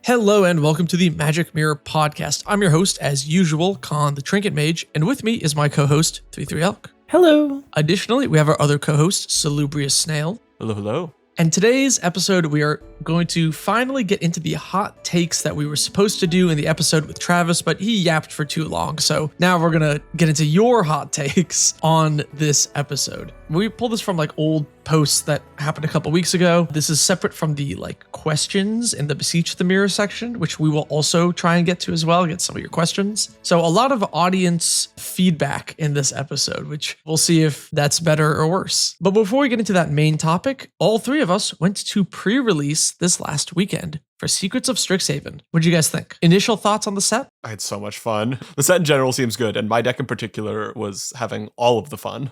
Hello and welcome to the Magic Mirror Podcast. I'm your host, as usual, Khan the Trinket Mage, and with me is my co-host, 33 Elk. Hello. Additionally, we have our other co-host, Salubrious Snail. Hello, hello. And today's episode, we are going to finally get into the hot takes that we were supposed to do in the episode with Travis, but he yapped for too long. So now we're going to get into your hot takes on this episode. We pulled this from old posts that happened a couple weeks ago. This is separate from the questions in the Beseech the Mirror section, which we will also try and get to as well, get some of your questions. So a lot of audience feedback in this episode, which we'll see if that's better or worse. But before we get into that main topic, all three of us went to pre-release this last weekend for Secrets of Strixhaven. What do you guys think? Initial thoughts on the set? I had so much fun. The set in general seems good, and my deck in particular was having all of the fun.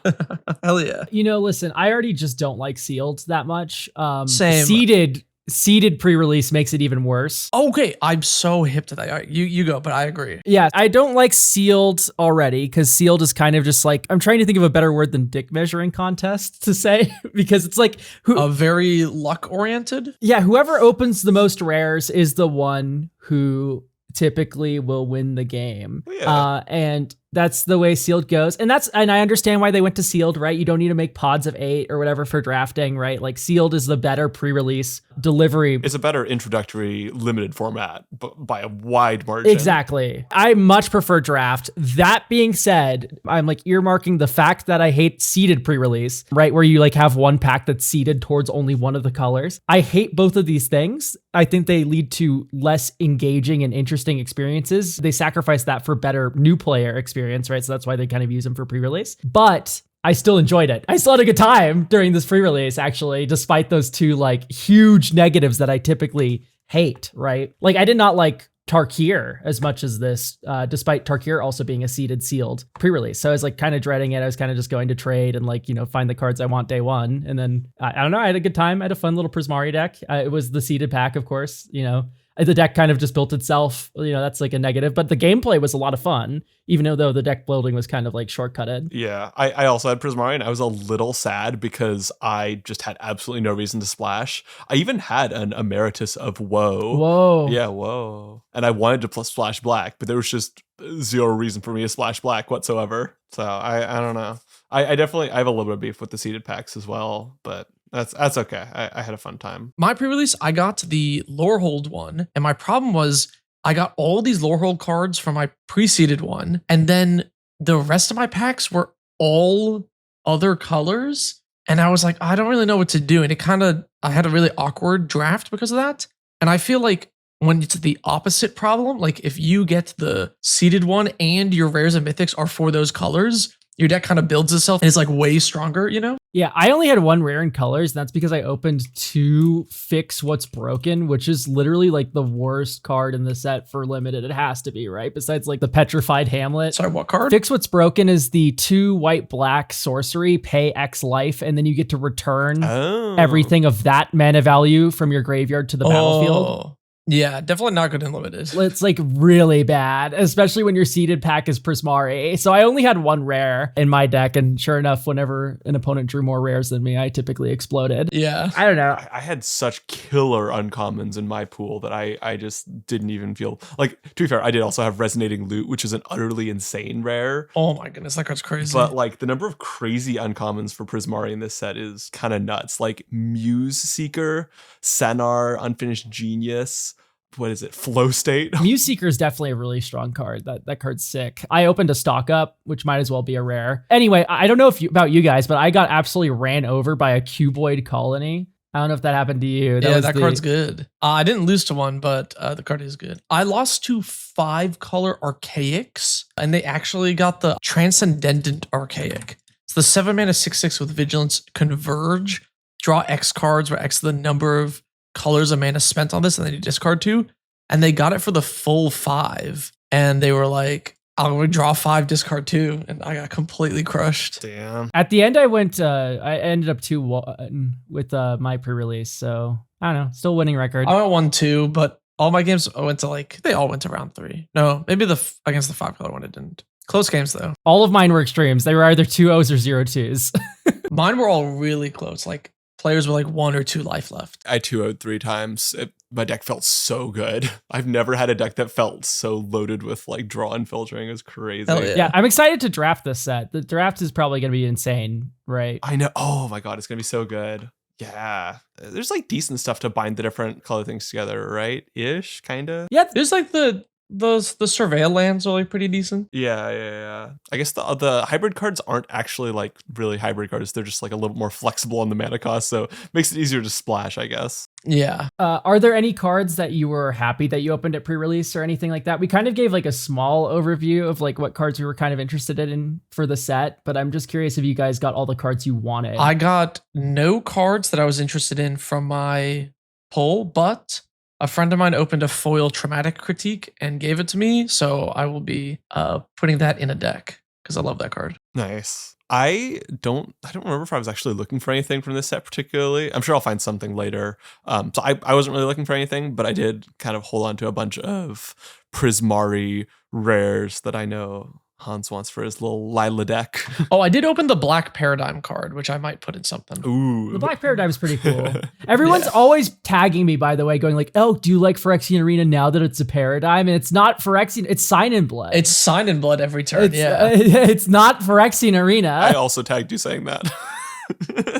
Hell yeah. Listen, I already just don't like sealed that much. Same. Seeded pre-release makes it even worse. Okay, I'm so hip to that. All right, you go, but I agree. Yeah, I don't like sealed already because sealed is kind of just I'm trying to think of a better word than dick measuring contest to say because it's a very luck oriented. Yeah, whoever opens the most rares is the one who typically will win the game. Yeah. And that's the way sealed goes. And I understand why they went to sealed, right? You don't need to make pods of 8 or whatever for drafting, right? Sealed is the better pre-release delivery. It's a better introductory limited format by a wide margin. Exactly. I much prefer draft. That being said, I'm earmarking the fact that I hate seeded pre-release, right? Where you have one pack that's seeded towards only one of the colors. I hate both of these things. I think they lead to less engaging and interesting experiences. They sacrifice that for better new player experience, right? So that's why they kind of use them for pre-release. But I still enjoyed it. I still had a good time during this pre-release, actually, despite those two huge negatives that I typically hate, right? I did not like Tarkir as much as this, despite Tarkir also being a seeded sealed pre-release. So I was kind of dreading it. I was kind of just going to trade and find the cards I want day one. And then I don't know, I had a good time. I had a fun little Prismari deck. It was the seeded pack, of course, the deck kind of just built itself, that's a negative, but the gameplay was a lot of fun, even though the deck building was kind of shortcutted. Yeah, I also had Prismari, and I was a little sad because I just had absolutely no reason to splash. I even had an Emeritus of Woe. Whoa. Yeah, whoa. And I wanted to splash black, but there was just zero reason for me to splash black whatsoever. So I don't know. I have a little bit of beef with the seeded packs as well, but that's okay. I had a fun time. My pre-release, I got the Lorehold one, and my problem was I got all these Lorehold cards from my pre-seeded one, and then the rest of my packs were all other colors, and I was I don't really know what to do, and I had a really awkward draft because of that, and I feel when it's the opposite problem, if you get the seeded one and your rares and mythics are for those colors, your deck kind of builds itself and it's way stronger, Yeah, I only had one rare in colors, and that's because I opened 2 Fix What's Broken, which is literally the worst card in the set for limited. It has to be, right? Besides the Petrified Hamlet. Sorry, what card? Fix What's Broken is the 2 white-black sorcery, pay X life, and then you get to return everything of that mana value from your graveyard to the battlefield. Yeah, definitely not good in limited. It's really bad, especially when your seeded pack is Prismari. So I only had one rare in my deck, and sure enough, whenever an opponent drew more rares than me, I typically exploded. Yeah. I don't know. I had such killer uncommons in my pool that I just didn't even feel to be fair, I did also have Resonating Loot, which is an utterly insane rare. Oh my goodness, that card's crazy. But the number of crazy uncommons for Prismari in this set is kind of nuts. Muse Seeker, Senar, Unfinished Genius. What is it? Flow State? Muse Seeker is definitely a really strong card. That card's sick. I opened a stock up, which might as well be a rare. Anyway, I don't know about you guys, but I got absolutely ran over by a cuboid colony. I don't know if that happened to you. That card's good. I didn't lose to one, but the card is good. I lost to 5-color Archaics, and they actually got the Transcendent Archaic. It's the 7-mana 6/6 with Vigilance, Converge, draw X cards, where X is the number of colors of mana spent on this, and then you discard 2, and they got it for the full 5, and they were I'll draw 5, discard 2, and I got completely crushed. Damn. At the end, I ended up 2-1 with my pre-release, so I don't know, still winning record. I went 1-2, but all my games went to they all went to round 3. No, maybe against the 5-color one it didn't. Close games though. All of mine were extremes. They were either 2-0s or 0-2s. Mine were all really close. Players with 1 or 2 life left. I 2-0'd 3 times. my deck felt so good. I've never had a deck that felt so loaded with like draw and filtering. It was crazy. Hell yeah. Yeah, I'm excited to draft this set. The draft is probably going to be insane, right? I know. Oh my God, it's going to be so good. Yeah. There's like decent stuff to bind the different color things together, right? Ish, kind of. Yeah, there's like the surveil lands are like pretty decent. Yeah. I guess the hybrid cards aren't actually like really hybrid cards. They're just like a little more flexible on the mana cost, so it makes it easier to splash, I guess. Yeah. Are there any cards that you were happy that you opened at pre-release or anything like that? We kind of gave like a small overview of like what cards we were kind of interested in for the set, but I'm just curious if you guys got all the cards you wanted. I got no cards that I was interested in from my pull, but a friend of mine opened a foil traumatic critique and gave it to me, so I will be putting that in a deck because I love that card. Nice. I don't remember if I was actually looking for anything from this set particularly. I'm sure I'll find something later. So I wasn't really looking for anything, but I did kind of hold on to a bunch of Prismari rares that I know Hans wants for his little Lila deck. Oh, I did open the Black Paradigm card, which I might put in something. Ooh. The Black Paradigm is pretty cool. Everyone's always tagging me, by the way, going like, oh, do you like Phyrexian Arena now that it's a Paradigm? And it's not Phyrexian, it's Sign in Blood. It's Sign in Blood every turn, It's not Phyrexian Arena. I also tagged you saying that.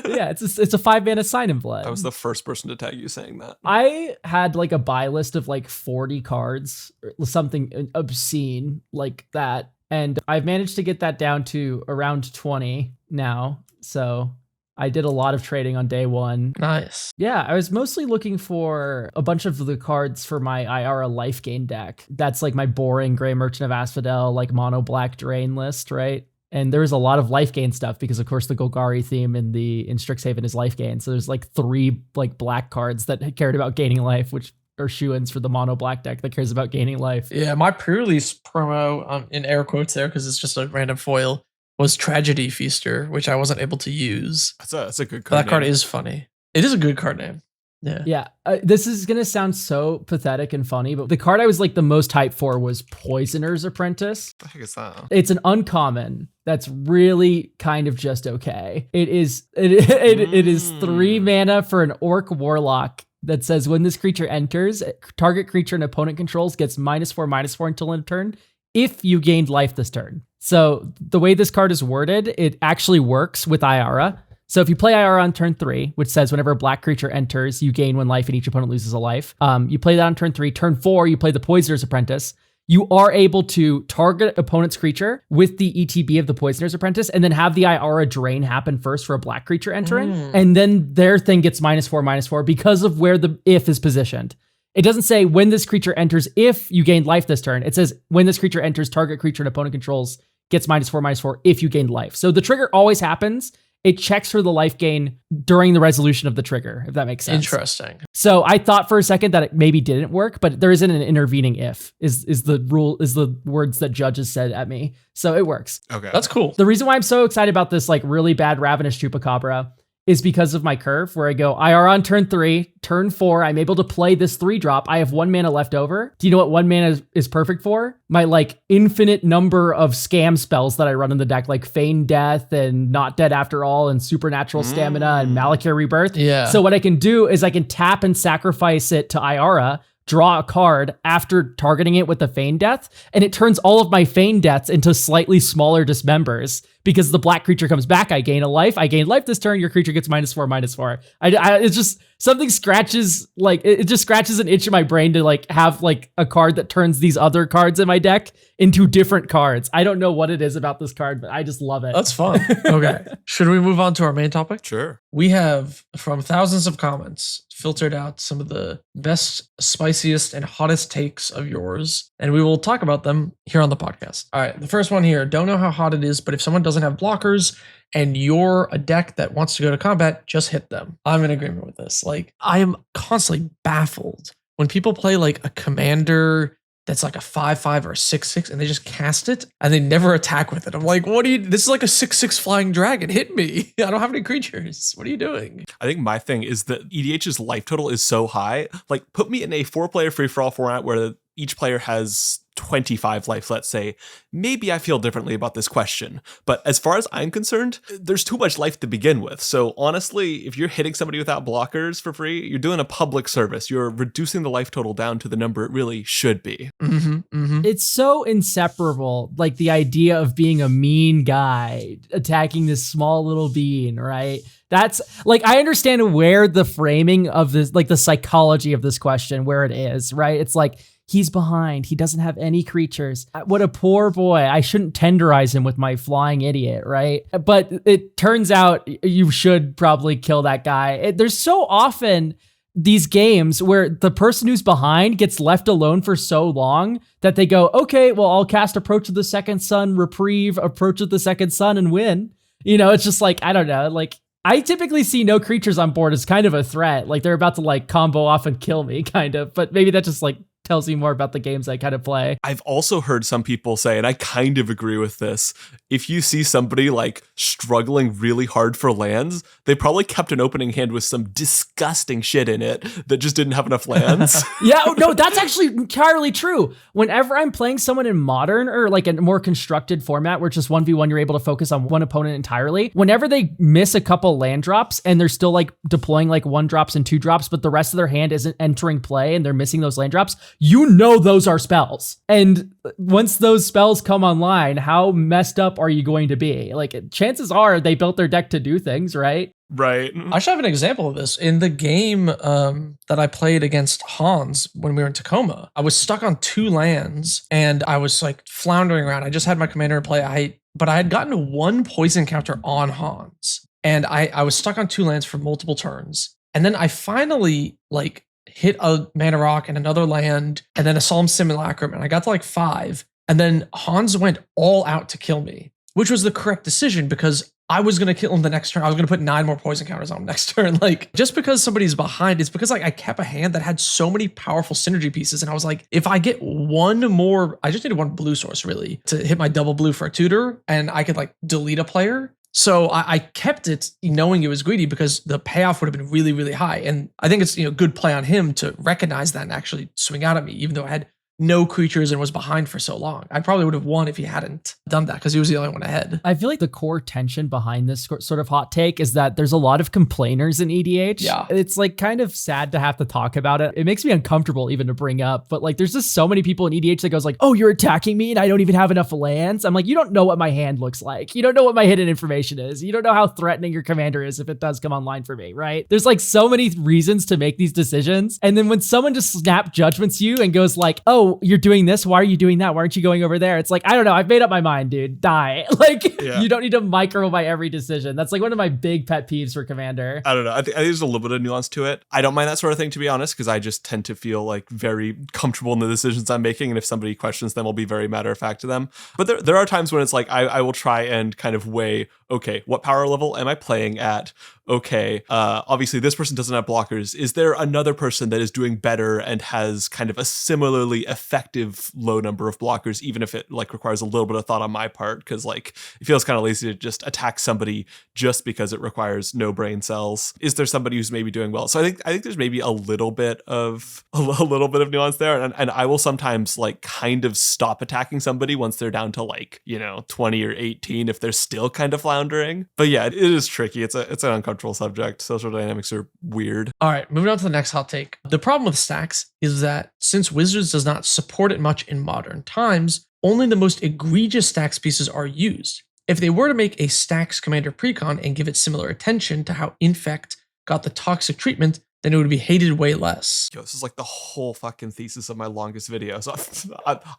Yeah, it's a 5-mana Sign in Blood. I was the first person to tag you saying that. I had like a buy list of like 40 cards, or something obscene like that. And I've managed to get that down to around 20 now. So I did a lot of trading on day one. Nice. Yeah, I was mostly looking for a bunch of the cards for my IRA life gain deck. That's like my boring Grey Merchant of Asphodel, like mono black drain list, right? And there was a lot of life gain stuff because, of course, the Golgari theme in Strixhaven is life gain. So there's like 3 like black cards that cared about gaining life, which are shoo-ins for the mono black deck that cares about gaining life. Yeah, my pre-release promo, in air quotes there because it's just a random foil, was Tragedy Feaster, which I wasn't able to use. That's a good card. That card is funny. It is a good card name. Yeah. Yeah. This is going to sound so pathetic and funny, but the card I was like the most hyped for was Poisoner's Apprentice. What the heck is that? It's an uncommon that's really kind of just okay. It is 3 mana for an Orc Warlock that says when this creature enters, target creature an opponent controls gets -4/-4 until end of turn if you gained life this turn. So the way this card is worded, it actually works with IRA. So if you play IRA on turn 3, which says whenever a black creature enters, you gain 1 life and each opponent loses a life. You play that on turn 3. Turn 4, you play the Poisoner's Apprentice. You are able to target opponent's creature with the ETB of the Poisoner's Apprentice and then have the IRA drain happen first for a black creature entering. And then their thing gets -4/-4 because of where the if is positioned. It doesn't say when this creature enters if you gained life this turn. It says when this creature enters, target creature and opponent controls gets -4/-4 if you gained life. So the trigger always happens. It checks for the life gain during the resolution of the trigger, if that makes sense. Interesting. So I thought for a second that it maybe didn't work, but there isn't an intervening if is the words that judges said at me. So it works. Okay. That's cool. The reason why I'm so excited about this like really bad Ravenous Chupacabra is because of my curve where I go IR on turn 3, turn 4, I'm able to play this 3-drop. I have 1 mana left over. Do you know what 1 mana is perfect for? My like infinite number of scam spells that I run in the deck, like Feign Death and Not Dead After All and Supernatural Stamina and Malakir Rebirth. Yeah. So what I can do is I can tap and sacrifice it to IRA, draw a card after targeting it with the Feign Death, and it turns all of my Feign Deaths into slightly smaller dismembers. Because the black creature comes back, I gain a life. I gain life this turn. Your creature gets -4/-4. It's just something scratches like it just scratches an itch in my brain to like have like a card that turns these other cards in my deck into different cards. I don't know what it is about this card, but I just love it. That's fun. Okay. Should we move on to our main topic? Sure. We have, from thousands of comments, filtered out some of the best, spiciest, and hottest takes of yours, and we will talk about them here on the podcast. All right, the first one here. Don't know how hot it is, but if someone doesn't have blockers and you're a deck that wants to go to combat, just hit them. I'm in agreement with this. Like, I am constantly baffled when people play like a commander that's like a 5/5 or a 6/6 and they just cast it and they never attack with it. I'm like, this is like a 6/6 flying dragon. Hit me. I don't have any creatures. What are you doing? I think my thing is that EDH's life total is so high. Like, put me in a 4-player free-for-all format where each player has 25 life, let's say, maybe I feel differently about this question. But as far as I'm concerned, there's too much life to begin with. So honestly, if you're hitting somebody without blockers for free, you're doing a public service. You're reducing the life total down to the number it really should be. It's so inseparable, like the idea of being a mean guy attacking this small little being, right? That's like, I understand where the framing of this, like the psychology of this question, where it is, right? It's like, he's behind. He doesn't have any creatures. What a poor boy. I shouldn't tenderize him with my flying idiot, right? But it turns out you should probably kill that guy. There's so often these games where the person who's behind gets left alone for so long that they go, okay, well, I'll cast Approach of the Second Sun, reprieve Approach of the Second Sun, and win. You know, it's just like, I don't know, like, I typically see no creatures on board as kind of a threat. Like they're about to like combo off and kill me kind of, but maybe that just like tells you more about the games I kind of play. I've also heard some people say, and I kind of agree with this, if you see somebody like struggling really hard for lands, they probably kept an opening hand with some disgusting shit in it that just didn't have enough lands. Yeah, no, that's actually entirely true. Whenever I'm playing someone in Modern or like a more constructed format where it's just 1v1, you're able to focus on one opponent entirely. Whenever they miss a couple land drops and they're still like deploying like 1-drops and 2-drops, but the rest of their hand isn't entering play and they're missing those land drops, you know those are spells. And once those spells come online, how messed up are you going to be? Like, chances are they built their deck to do things, right? Right. I should have an example of this. In the game that I played against Hans when we were in Tacoma, I was stuck on 2 lands and I was like floundering around. I just had my commander in play, but I had gotten 1 poison counter on Hans. And I was stuck on 2 lands for multiple turns. And then I finally like hit a mana rock and another land and then a Solemn Simulacrum, and I got to like 5. And then Hans went all out to kill me, which was the correct decision because I was going to kill him the next turn. I was going to put 9 more poison counters on him next turn. Like, just because somebody's behind, it's because like I kept a hand that had so many powerful synergy pieces. And I was like, if I get 1 more, I just needed 1 blue source really to hit my double blue for a tutor, and I could like delete a player. So I kept it knowing it was greedy because the payoff would have been really, really high. And I think it's, good play on him to recognize that and actually swing out at me, even though I had no creatures and was behind for so long. I probably would have won if he hadn't done that because he was the only one ahead. I feel like the core tension behind this sort of hot take is that there's a lot of complainers in EDH. Yeah. It's like kind of sad to have to talk about it. It makes me uncomfortable even to bring up, but like there's just so many people in EDH that goes like, oh, you're attacking me and I don't even have enough lands. I'm like, you don't know what my hand looks like. You don't know what my hidden information is. You don't know how threatening your commander is if it does come online for me, right? There's like so many reasons to make these decisions. And then when someone just snap judgments you and goes like, oh, you're doing this, why are you doing that? Why aren't you going over there? It's like, I don't know. I've made up my mind, dude. Die. Like, Yeah. You don't need to micro my every decision. That's like one of my big pet peeves for Commander. I don't know. I think there's a little bit of nuance to it. I don't mind that sort of thing, to be honest, because I just tend to feel like very comfortable in the decisions I'm making. And if somebody questions them, I'll be very matter of fact to them. But there are times when it's like, I will try and kind of weigh, okay, what power level am I playing at? Okay, obviously this person doesn't have blockers. Is there another person that is doing better and has kind of a similarly effective low number of blockers, even if it like requires a little bit of thought on my part? Because like it feels kind of lazy to just attack somebody just because it requires no brain cells. Is there somebody who's maybe doing well? So I think there's maybe a little bit of nuance there, and I will sometimes like kind of stop attacking somebody once they're down to like 20 or 18 if they're still kind of floundering. But yeah, it is tricky. It's an uncomfortable subject. Social dynamics are weird. All right, moving on to the next hot take. The problem with stacks is that since Wizards does not support it much in modern times, only the most egregious stacks pieces are used. If they were to make a stacks commander precon and give it similar attention to how Infect got the toxic treatment, then it would be hated way less. Yo, this is like the whole fucking thesis of my longest video. So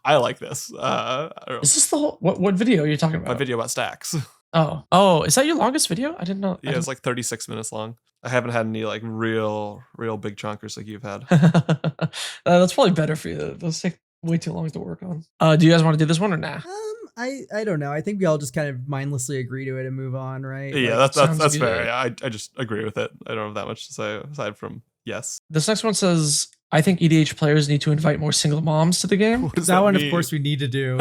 I like this. I don't know. Is this the whole, what video are you talking about? My video about stacks. Oh, is that your longest video? I didn't know. Yeah, it's like 36 minutes long. I haven't had any like real big chunkers like you've had. That's probably better for you. Those take way too long to work on. Do you guys want to do this one or nah? I don't know. I think we all just kind of mindlessly agree to it and move on, right? Yeah, Like, that's sounds fair. good. Yeah, I just agree with it. I don't have that much to say aside from yes. This next one says, I think EDH players need to invite more single moms to the game. What does That one, mean? of course, we need to do.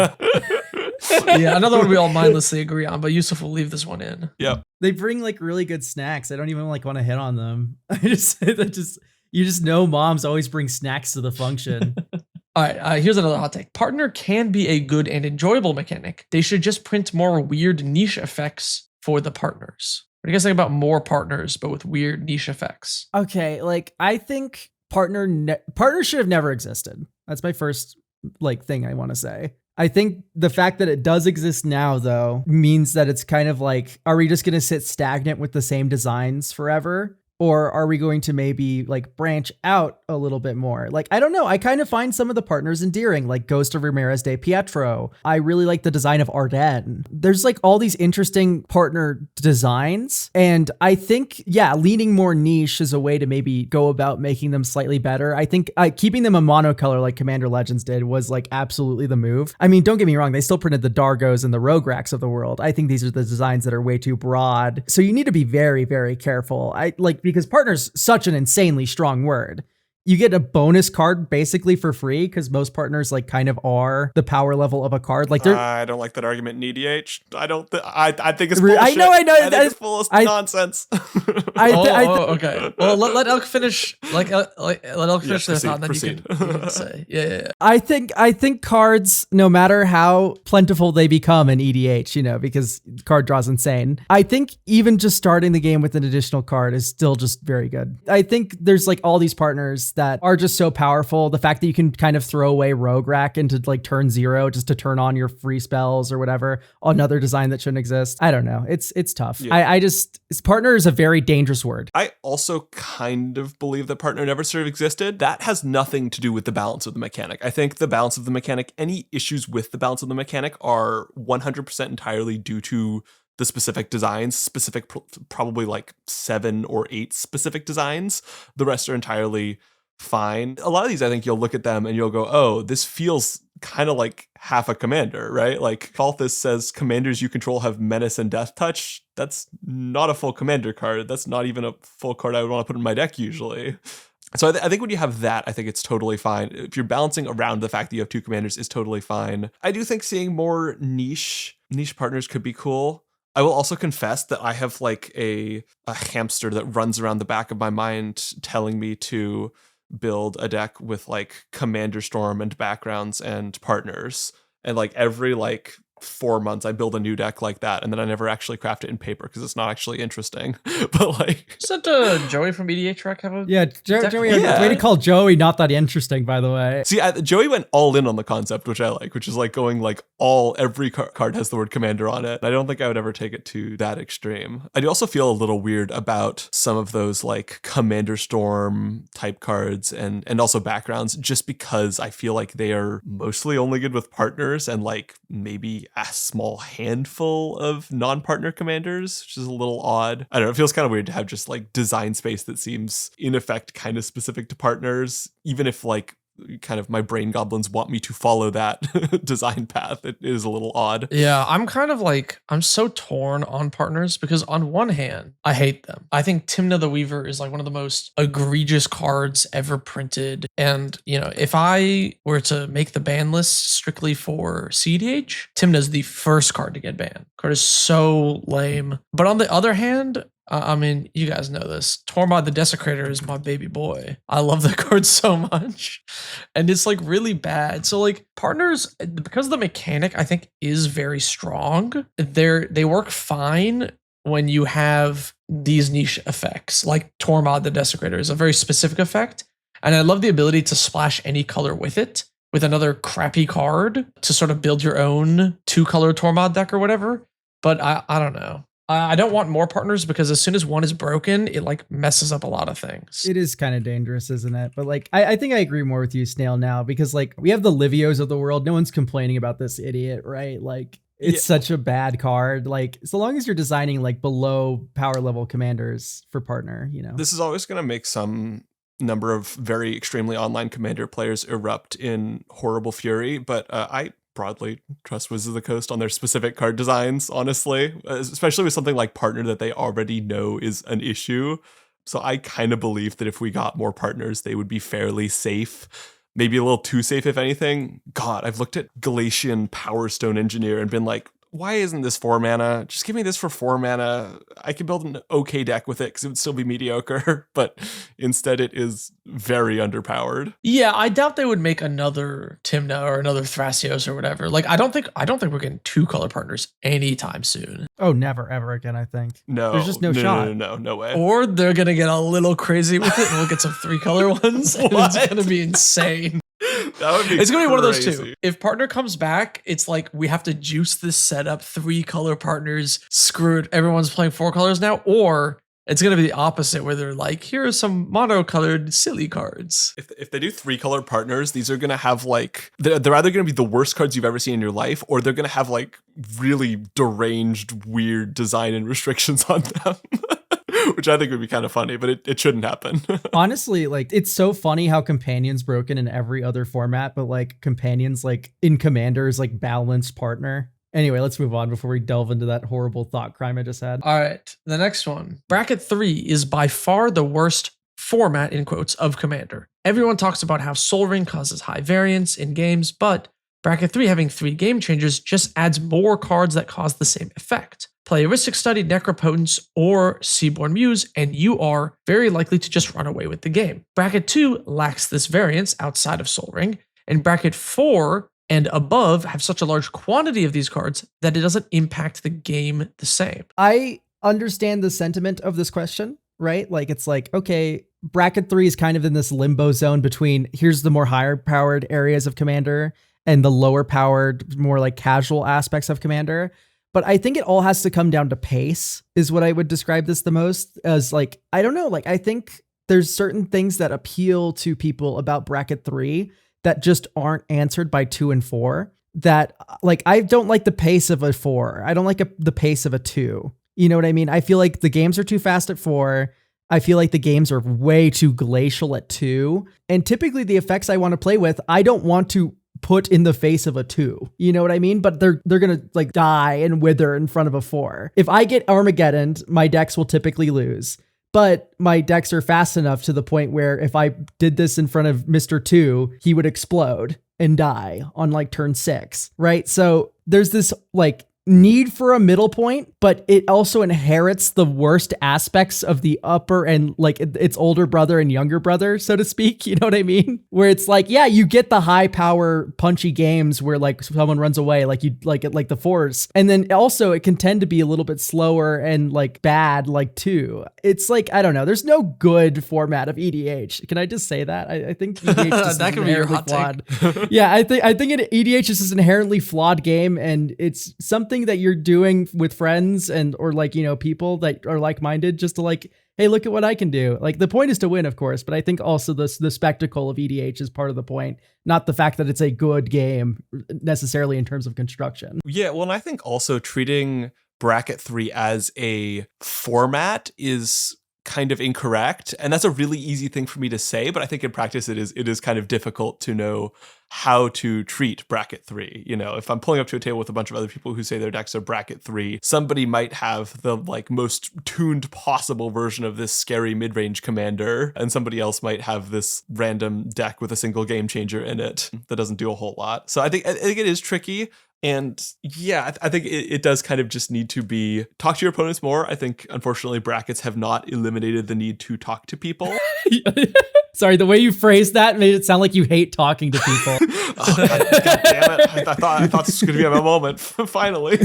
Yeah, another one we all mindlessly agree on, but Yusuf will leave this one in. Yep. They bring like really good snacks. I don't even like want to hit on them. You just know moms always bring snacks to the function. All right, here's another hot take. Partner can be a good and enjoyable mechanic. They should just print more weird niche effects for the partners. What do you guys think about more partners, but with weird niche effects? Okay, like I think partner should have never existed. That's my first thing I want to say. I think the fact that it does exist now, though, means that it's kind of like, are we just going to sit stagnant with the same designs forever? Or are we going to maybe branch out a little bit more? I don't know. I kind of find some of the partners endearing, like Ghost of Ramirez de Pietro. I really like the design of Arden. There's all these interesting partner designs. And I think, leaning more niche is a way to maybe go about making them slightly better. I think keeping them a monocolor like Commander Legends did was absolutely the move. I mean, don't get me wrong. They still printed the Dargos and the Rograks of the world. I think these are the designs that are way too broad. So you need to be very, very careful. Because partner's such an insanely strong word. You get a bonus card basically for free because most partners kind of are the power level of a card. I don't like that argument in EDH. I think it's bullshit. I know. I think it's full of nonsense. Okay. Well, let Elk finish. Let Elk finish this thought, and then proceed. you can say. Yeah. I think cards, no matter how plentiful they become in EDH, because card draw's insane. I think even just starting the game with an additional card is still just very good. I think there's all these partners that are just so powerful. The fact that you can kind of throw away Rograk into turn 0 just to turn on your free spells or whatever, another design that shouldn't exist. I don't know. It's tough. Yeah. Partner is a very dangerous word. I also kind of believe that partner never sort of existed. That has nothing to do with the balance of the mechanic. I think the balance of the mechanic, any issues with the balance of the mechanic are 100% entirely due to the specific designs, probably 7 or 8 specific designs. The rest are entirely fine. A lot of these, I think you'll look at them and you'll go, oh, this feels kind of like half a commander, right? Falthus says commanders you control have menace and death touch. That's not a full commander card. That's not even a full card I would want to put in my deck usually. So I think when you have that, I think it's totally fine. If you're balancing around the fact that you have 2 commanders is totally fine. I do think seeing more niche partners could be cool. I will also confess that I have a hamster that runs around the back of my mind telling me to build a deck with Commander Storm and backgrounds and partners. And every 4 months I build a new deck like that, and then I never actually craft it in paper because it's not actually interesting. But Doesn't Joey from EDH Rec have a Joey? Yeah. Way to call Joey not that interesting, by the way. See, Joey went all in on the concept, which I like, which is going every card has the word commander on it. I don't think I would ever take it to that extreme. I do also feel a little weird about some of those Commander Storm type cards and also backgrounds, just because I feel they are mostly only good with partners and maybe a small handful of non-partner commanders, which is a little odd. I don't know, it feels kind of weird to have just design space that seems in effect kind of specific to partners, even if kind of my brain goblins want me to follow that design path. It is a little odd. Yeah, I'm kind of I'm so torn on partners because on one hand, I hate them. I think Timna the Weaver is one of the most egregious cards ever printed. And, if I were to make the ban list strictly for CDH, Timna's the first card to get banned. Card is so lame. But on the other hand, I mean, you guys know this. Tormod the Desecrator is my baby boy. I love the card so much. And it's really bad. So partners, because the mechanic I think is very strong, they work fine when you have these niche effects. Tormod the Desecrator is a very specific effect. And I love the ability to splash any color with it, with another crappy card to sort of build your own 2-color Tormod deck or whatever. But I don't know. I don't want more partners because as soon as one is broken, it messes up a lot of things. It is kind of dangerous, isn't it? But I think I agree more with you, Snail, now, because we have the Livios of the world. No one's complaining about this idiot, right? It's such a bad card. So long as you're designing below power level commanders for partner, This is always going to make some number of very extremely online commander players erupt in horrible fury, but I broadly trust Wizards of the Coast on their specific card designs, honestly, especially with something like partner that they already know is an issue. So I kind of believe that if we got more partners, they would be fairly safe. Maybe a little too safe, if anything. God, I've looked at Galatian Power Stone Engineer and been why isn't this 4 mana? Just give me this for 4 mana. I could build an okay deck with it because it would still be mediocre, but instead it is very underpowered. Yeah, I doubt they would make another Tymna or another Thrasios or whatever. Like, I don't think we're getting 2 color partners anytime soon. Oh, never ever again, I think. No. There's just no shot. No way. Or they're gonna get a little crazy with it and we'll get some 3 color ones. And it's gonna be insane. That would be It's gonna be one of those crazy. 2. If partner comes back, it's like we have to juice this setup, 3 color partners, screw it, everyone's playing 4 colors now, or it's gonna be the opposite where they're like, here are some mono-colored silly cards. If they do 3 color partners, these are gonna have like they're either gonna be the worst cards you've ever seen in your life, or they're gonna have like really deranged, weird design and restrictions on them. Which I think would be kind of funny, but it shouldn't happen. Honestly, like, it's so funny how Companion's broken in every other format, but like Companion's like in Commander is like balanced partner. Anyway, let's move on before we delve into that horrible thought crime I just had. All right, the next one. Bracket 3 is by far the worst format, in quotes, of Commander. Everyone talks about how Sol Ring causes high variance in games, but Bracket 3 having 3 game changers just adds more cards that cause the same effect. Play Heuristic Study, Necropotence, or Seaborn Muse, and you are very likely to just run away with the game. Bracket 2 lacks this variance outside of Sol Ring, and Bracket 4 and above have such a large quantity of these cards that it doesn't impact the game the same. I understand the sentiment of this question, right? Like, it's like, okay, Bracket 3 is kind of in this limbo zone between here's the more higher powered areas of Commander and the lower powered, more like casual aspects of Commander. But I think it all has to come down to pace is what I would describe this the most as. Like, I don't know, like, I think there's certain things that appeal to people about Bracket 3 that just aren't answered by 2 and 4. That, like, I don't like the pace of a 4. I don't like the pace of a 2. You know what I mean? I feel like the games are too fast at 4. I feel like the games are way too glacial at 2. And typically the effects I want to play with, I don't want to put in the face of a 2. You know what I mean? But they're gonna like die and wither in front of a 4. If I get Armageddon, my decks will typically lose. But my decks are fast enough to the point where if I did this in front of Mr. 2, he would explode and die on like turn 6, right? So there's this like need for a middle point, but it also inherits the worst aspects of the upper and like its older brother and younger brother, so to speak. You know what I mean? Where it's like, yeah, you get the high power punchy games where like someone runs away, like you like it, like the 4s. And then also it can tend to be a little bit slower and like bad, like 2. It's like, I don't know. There's no good format of EDH. Can I just say that? I think EDH just that is could be your inherently hot flawed. Yeah, I think EDH is just an inherently flawed game, and it's something that you're doing with friends and or like, you know, people that are like-minded just to like, hey, look at what I can do. Like, the point is to win, of course, but I think also the spectacle of EDH is part of the point, not the fact that it's a good game necessarily in terms of construction. Yeah, well, and I think also treating Bracket 3 as a format is kind of incorrect, and that's a really easy thing for me to say, but I think in practice it is kind of difficult to know how to treat Bracket 3. You know, if I'm pulling up to a table with a bunch of other people who say their decks are Bracket 3, somebody might have the like most tuned possible version of this scary mid-range commander, and somebody else might have this random deck with a single game changer in it that doesn't do a whole lot. So I think it is tricky. And yeah, I think it does kind of just need to be talk to your opponents more. I think, unfortunately, brackets have not eliminated the need to talk to people. Sorry, the way you phrased that made it sound like you hate talking to people. God damn it. I thought this was going to be my moment. Finally.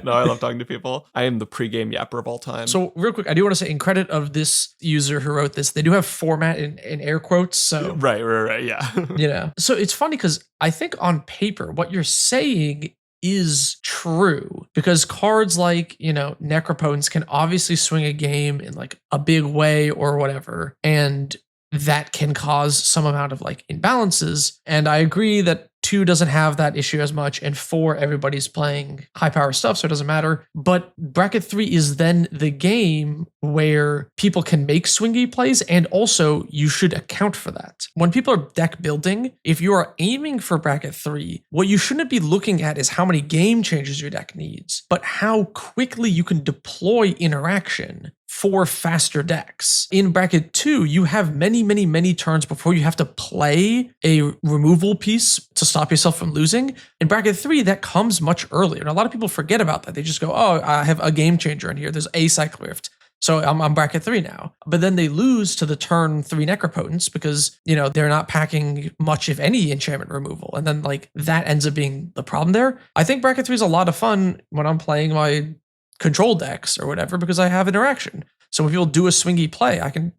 No, I love talking to people. I am the pregame yapper of all time. So real quick, I do want to say in credit of this user who wrote this, they do have format in air quotes. So Right. Yeah. you know, so it's funny because I think on paper, what you're saying is true because cards like, you know, Necropotence can obviously swing a game in like a big way or whatever. And that can cause some amount of like imbalances. And I agree that 2 doesn't have that issue as much, and 4, everybody's playing high power stuff, so it doesn't matter. But Bracket 3 is then the game where people can make swingy plays, and also you should account for that. When people are deck building, if you are aiming for Bracket 3, what you shouldn't be looking at is how many game changes your deck needs, but how quickly you can deploy interaction for faster decks. In bracket 2, you have many turns before you have to play a removal piece to stop yourself from losing. In bracket 3, that comes much earlier. And a lot of people forget about that. They just go, oh, I have a game changer in here. There's a Cycle Rift. So I'm on bracket 3 now. But then they lose to the turn 3 Necropotence because, they're not packing much, if any, enchantment removal. And then that ends up being the problem there. I think bracket 3 is a lot of fun when I'm playing my control decks or whatever because I have interaction. So when people do a swingy play, I can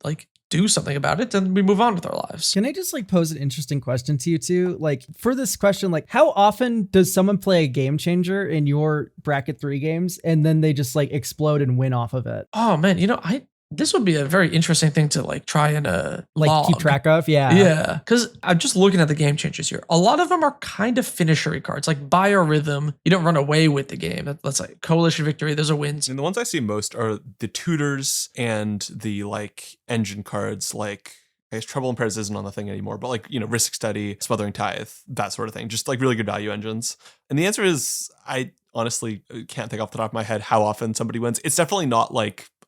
do something about it and we move on with our lives. Can I just pose an interesting question to you two? For this question, how often does someone play a game changer in your bracket 3 games and then they just explode and win off of it? Oh man, this would be a very interesting thing to try and log. Keep track of. Yeah, because I'm just looking at the game changers here. A lot of them are kind of finishery cards, like Biorhythm. You don't run away with the game. That's like Coalition Victory. Those are wins. And the ones I see most are the tutors and the engine cards, I guess Trouble in Paradise isn't on the thing anymore, but Risk Study, Smothering Tithe, that sort of thing. Just really good value engines. And the answer is I honestly can't think off the top of my head how often somebody wins. It's definitely not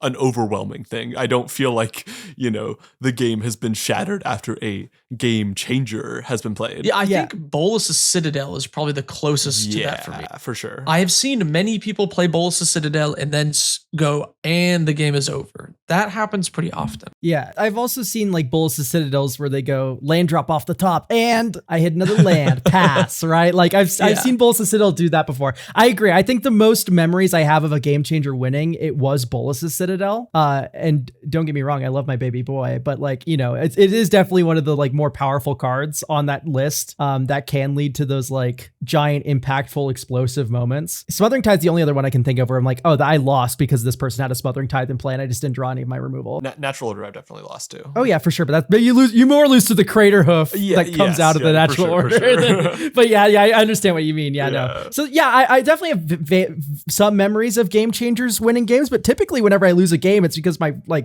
an overwhelming thing. I don't feel the game has been shattered after a game changer has been played. Yeah, I think Bolus's Citadel is probably the closest to that for me. For sure. I have seen many people play Bolus's Citadel and then go, and the game is over. That happens pretty often. Yeah, I've also seen Bolus's Citadels where they go land drop off the top and I hit another land, pass, right? I've seen Bolus's Citadel do that before. I agree. I think the most memories I have of a game changer winning, it was Bolus's Citadel. And don't get me wrong, I love my baby boy, but it is definitely one of the more powerful cards on that list that can lead to those giant impactful explosive moments. Smothering Tide's the only other one I can think of where I'm I lost because this person had a Smothering Tithe in play and I just didn't draw any of my removal. Natural Order I've definitely lost too. Oh yeah, for sure. But you more lose to the Crater Hoof that comes out of the Natural Order. Sure. But yeah, I understand what you mean. Yeah, no. So yeah, I definitely have some memories of game changers winning games, but typically whenever I lose a game, it's because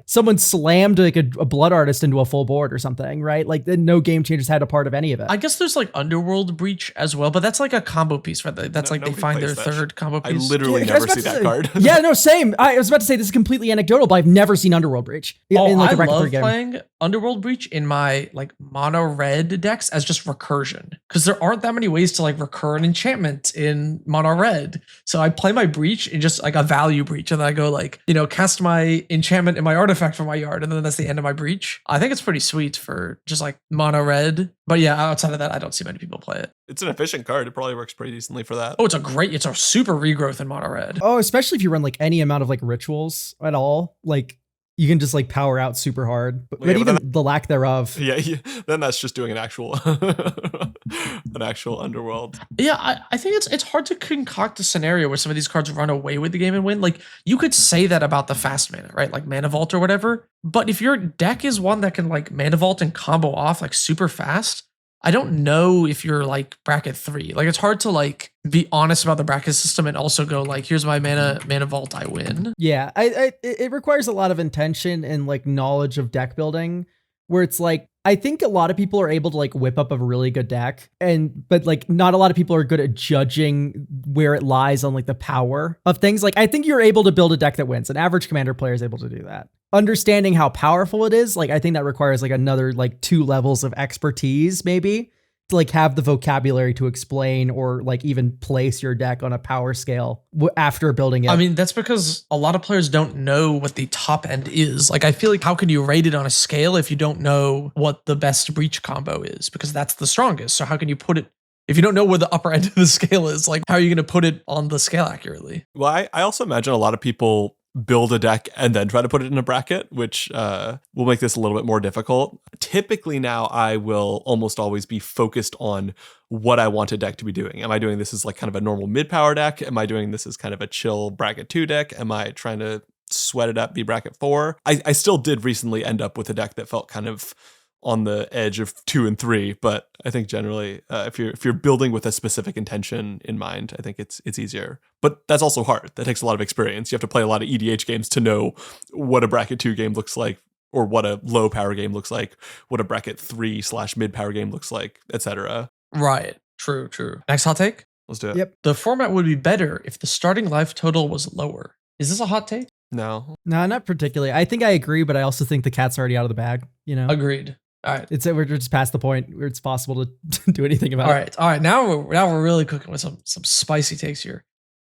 someone slammed a Blood Artist into a full board or something, right? No game changers had a part of any of it. I guess there's Underworld Breach as well, but that's a combo piece, right? That's they find their third combo piece. I literally never see that card. Yeah, no, same. I was about to say this is completely anecdotal, but I've never seen Underworld Breach in I a bracket love 3 game. playing Underworld Breach in my mono red decks as just recursion because there aren't that many ways to recur an enchantment in mono red. So I play my breach in just a value breach, and then I go cast my enchantment in my artifact from my yard, and then that's the end of my breach. I think it's pretty sweet for just mono red. But yeah, outside of that, I don't see many people play it. It's an efficient card. It probably works pretty decently for that. Oh, it's a super regrowth in mono red. Oh, especially if you run any amount of rituals at all, you can just power out super hard, but even the lack thereof. Yeah, then that's just doing an actual Underworld. Yeah, I think it's hard to concoct a scenario where some of these cards run away with the game and win. You could say that about the fast mana, right? Mana Vault or whatever. But if your deck is one that can Mana Vault and combo off super fast, I don't know if you're bracket 3. It's hard to be honest about the bracket system and also go here's my mana vault, I win. Yeah, it requires a lot of intention and knowledge of deck building where it's I think a lot of people are able to whip up a really good deck but not a lot of people are good at judging where it lies on the power of things. I think you're able to build a deck that wins. An average commander player is able to do that. Understanding how powerful it is, I think that requires another 2 levels of expertise maybe to have the vocabulary to explain or even place your deck on a power scale after building it. I mean, that's because a lot of players don't know what the top end is. I feel how can you rate it on a scale if you don't know what the best breach combo is? Because that's the strongest. So how can you put it if you don't know where the upper end of the scale is? How are you going to put it on the scale accurately? Well, I also imagine a lot of people build a deck and then try to put it in a bracket, which will make this a little bit more difficult. Typically now I will almost always be focused on what I want a deck to be doing. Am I doing this as kind of a normal mid-power deck? Am I doing this as kind of a chill bracket 2 deck? Am I trying to sweat it up, be bracket 4? I still did recently end up with a deck that felt kind of on the edge of 2 and 3, but I think generally if you're building with a specific intention in mind, I think it's easier. But that's also hard. That takes a lot of experience. You have to play a lot of EDH games to know what a bracket 2 game looks like, or what a low power game looks like, what a bracket 3/mid power game looks like, etc. Right. True. Next hot take? Let's do it. Yep. The format would be better if the starting life total was lower. Is this a hot take? No. No, not particularly. I think I agree, but I also think the cat's already out of the bag. You know, Agreed. All right. we're just past the point where it's possible to do anything about All it. right. All right. Now we're really cooking with some spicy takes here.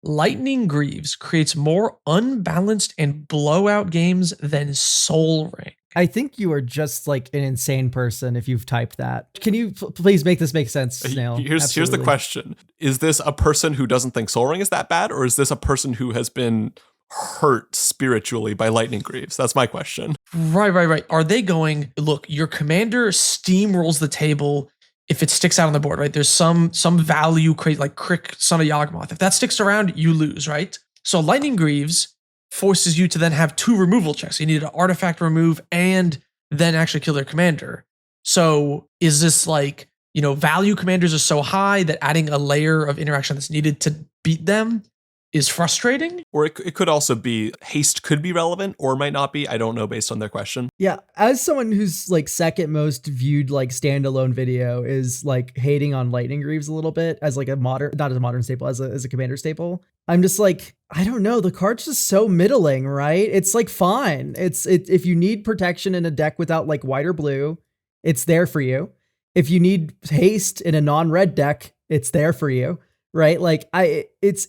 Lightning Greaves creates more unbalanced and blowout games than Soul Ring. I think you are just like an insane person if you've typed that. Can you please make this make sense, Snail? Here's the Absolutely. question. Is this a person who doesn't think Soul Ring is that bad, or is this a person who has been hurt spiritually by Lightning Greaves? That's my question. Right. Are they going, look, your commander steamrolls the table if it sticks out on the board, right? There's some value create like Crick, Son of Yawgmoth. If that sticks around, you lose, right? So Lightning Greaves forces you to then have 2 removal checks. You need an artifact remove and then actually kill their commander. So is this like, value commanders are so high that adding a layer of interaction that's needed to beat them is frustrating? Or it could also be haste could be relevant or might not be. I don't know based on their question. Yeah, as someone who's like second most viewed like standalone video is like hating on Lightning Greaves a little bit as like not as a modern staple, as a commander staple. I'm just like, I don't know. The card's just so middling, right? It's like fine. If you need protection in a deck without like white or blue, it's there for you. If you need haste in a non-red deck, it's there for you. Right? Like I think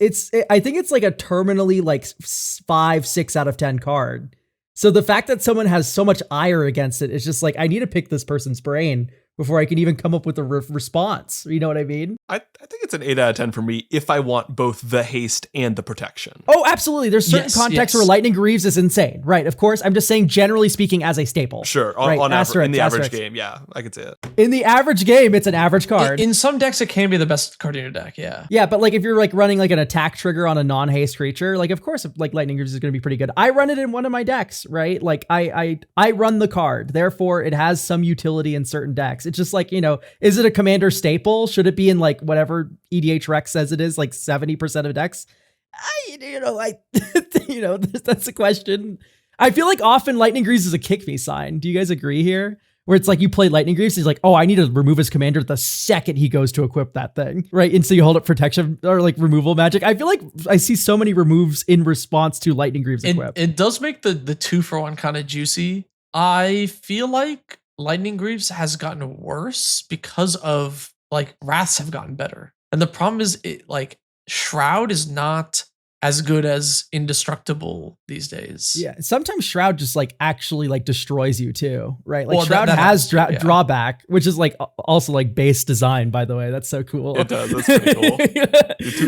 it's like a terminally like 5-6 out of 10 card. So the fact that someone has so much ire against it is just like, I need to pick this person's brain before I can even come up with a response. You know what I mean? I think it's an 8 out of 10 for me if I want both the haste and the protection. Oh, absolutely. There's certain contexts where Lightning Greaves is insane. Right. Of course. I'm just saying, generally speaking, as a staple. Sure. Right? On average, in the average asterisk. game. Yeah, I could see it. In the average game, it's an average card. In some decks, it can be the best card in your deck. Yeah. Yeah, but like if you're like running like an attack trigger on a non-haste creature, like of course like Lightning Greaves is going to be pretty good. I run it in one of my decks, right? Like I run the card, therefore it has some utility in certain decks. It's just like, is it a commander staple? Should it be in like whatever EDH Rec says it is, like 70% of decks? That's a question. I feel like often Lightning Greaves is a kick me sign. Do you guys agree here? Where it's like you play Lightning Greaves, he's like, oh, I need to remove his commander the second he goes to equip that thing, right? And so you hold up protection or like removal magic. I feel like I see so many removes in response to Lightning Greaves equip. It does make the 2-for-1 kind of juicy. I feel like Lightning Greaves has gotten worse because of like Wraths have gotten better. And the problem is Shroud is not as good as Indestructible these days. Yeah, sometimes Shroud just like actually like destroys you too, right? Like Well, Shroud that has happens, yeah. drawback, which is like also like base design, by the way. That's so cool. It does. That's pretty cool.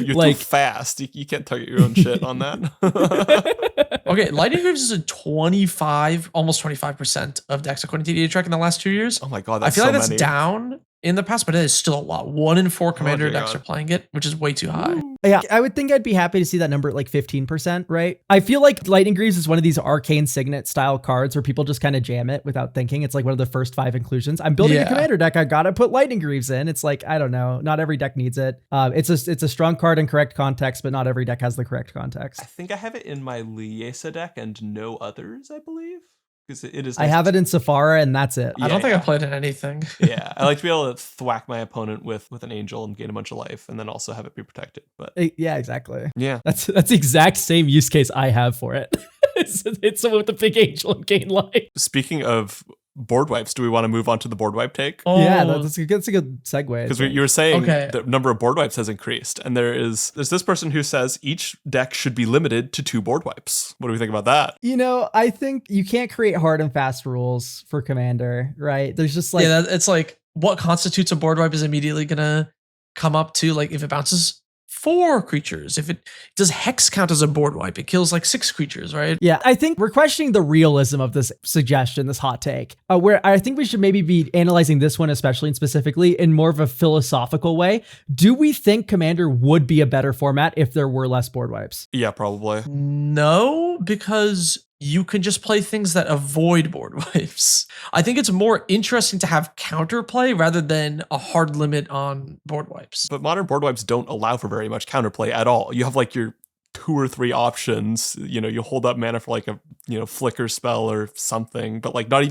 You're Like- too fast. You can't target your own shit on that. Okay, Lightning Greaves is a 25, almost 25% of decks according to EDH Rec in the last 2 years. Oh my god, I that's feel so like that's many. down in the past, but it is still a lot. 1 in 4 commander dear decks God. are playing it, which is way too high. Yeah, I would think I'd be happy to see that number at like 15%, right? I feel like Lightning Greaves is one of these arcane signet style cards where people just kind of jam it without thinking. It's like one of the first 5 inclusions. I'm building a Yeah. commander deck. I gotta put Lightning Greaves in. It's like, I don't know. Not every deck needs it. It's a strong card in correct context, but not every deck has the correct context. I think I have it in my Liesa deck and no others, I believe. Because it is. I have it in Safara and that's it. I don't think yeah. I played in anything. Yeah, I like to be able to thwack my opponent with an angel and gain a bunch of life, and then also have it be protected. But Yeah, exactly. yeah, That's the exact same use case I have for it. it's someone with a big angel and gain life. speaking of board wipes, do we want to move on to the board wipe take? Yeah, Oh, that's a good segue. Because you were saying Okay. the number of board wipes has increased, and there's this person who says each deck should be limited to 2 board wipes. What do we think about that? I think you can't create hard and fast rules for Commander, right? There's just like, it's like what constitutes a board wipe is immediately gonna come up to like if it bounces 4 creatures. If it does Hex count as a board wipe, it kills like 6 creatures, right? yeah, I think we're questioning the realism of this suggestion, this hot take, where I think we should maybe be analyzing this one, especially and specifically in more of a philosophical way. Do we think Commander would be a better format if there were less board wipes? Yeah, probably. No, because you can just play things that avoid board wipes. I think it's more interesting to have counterplay rather than a hard limit on board wipes. But modern board wipes don't allow for very much counterplay at all. You have like your 2 or 3 options. You hold up mana for like a flicker spell or something, but like not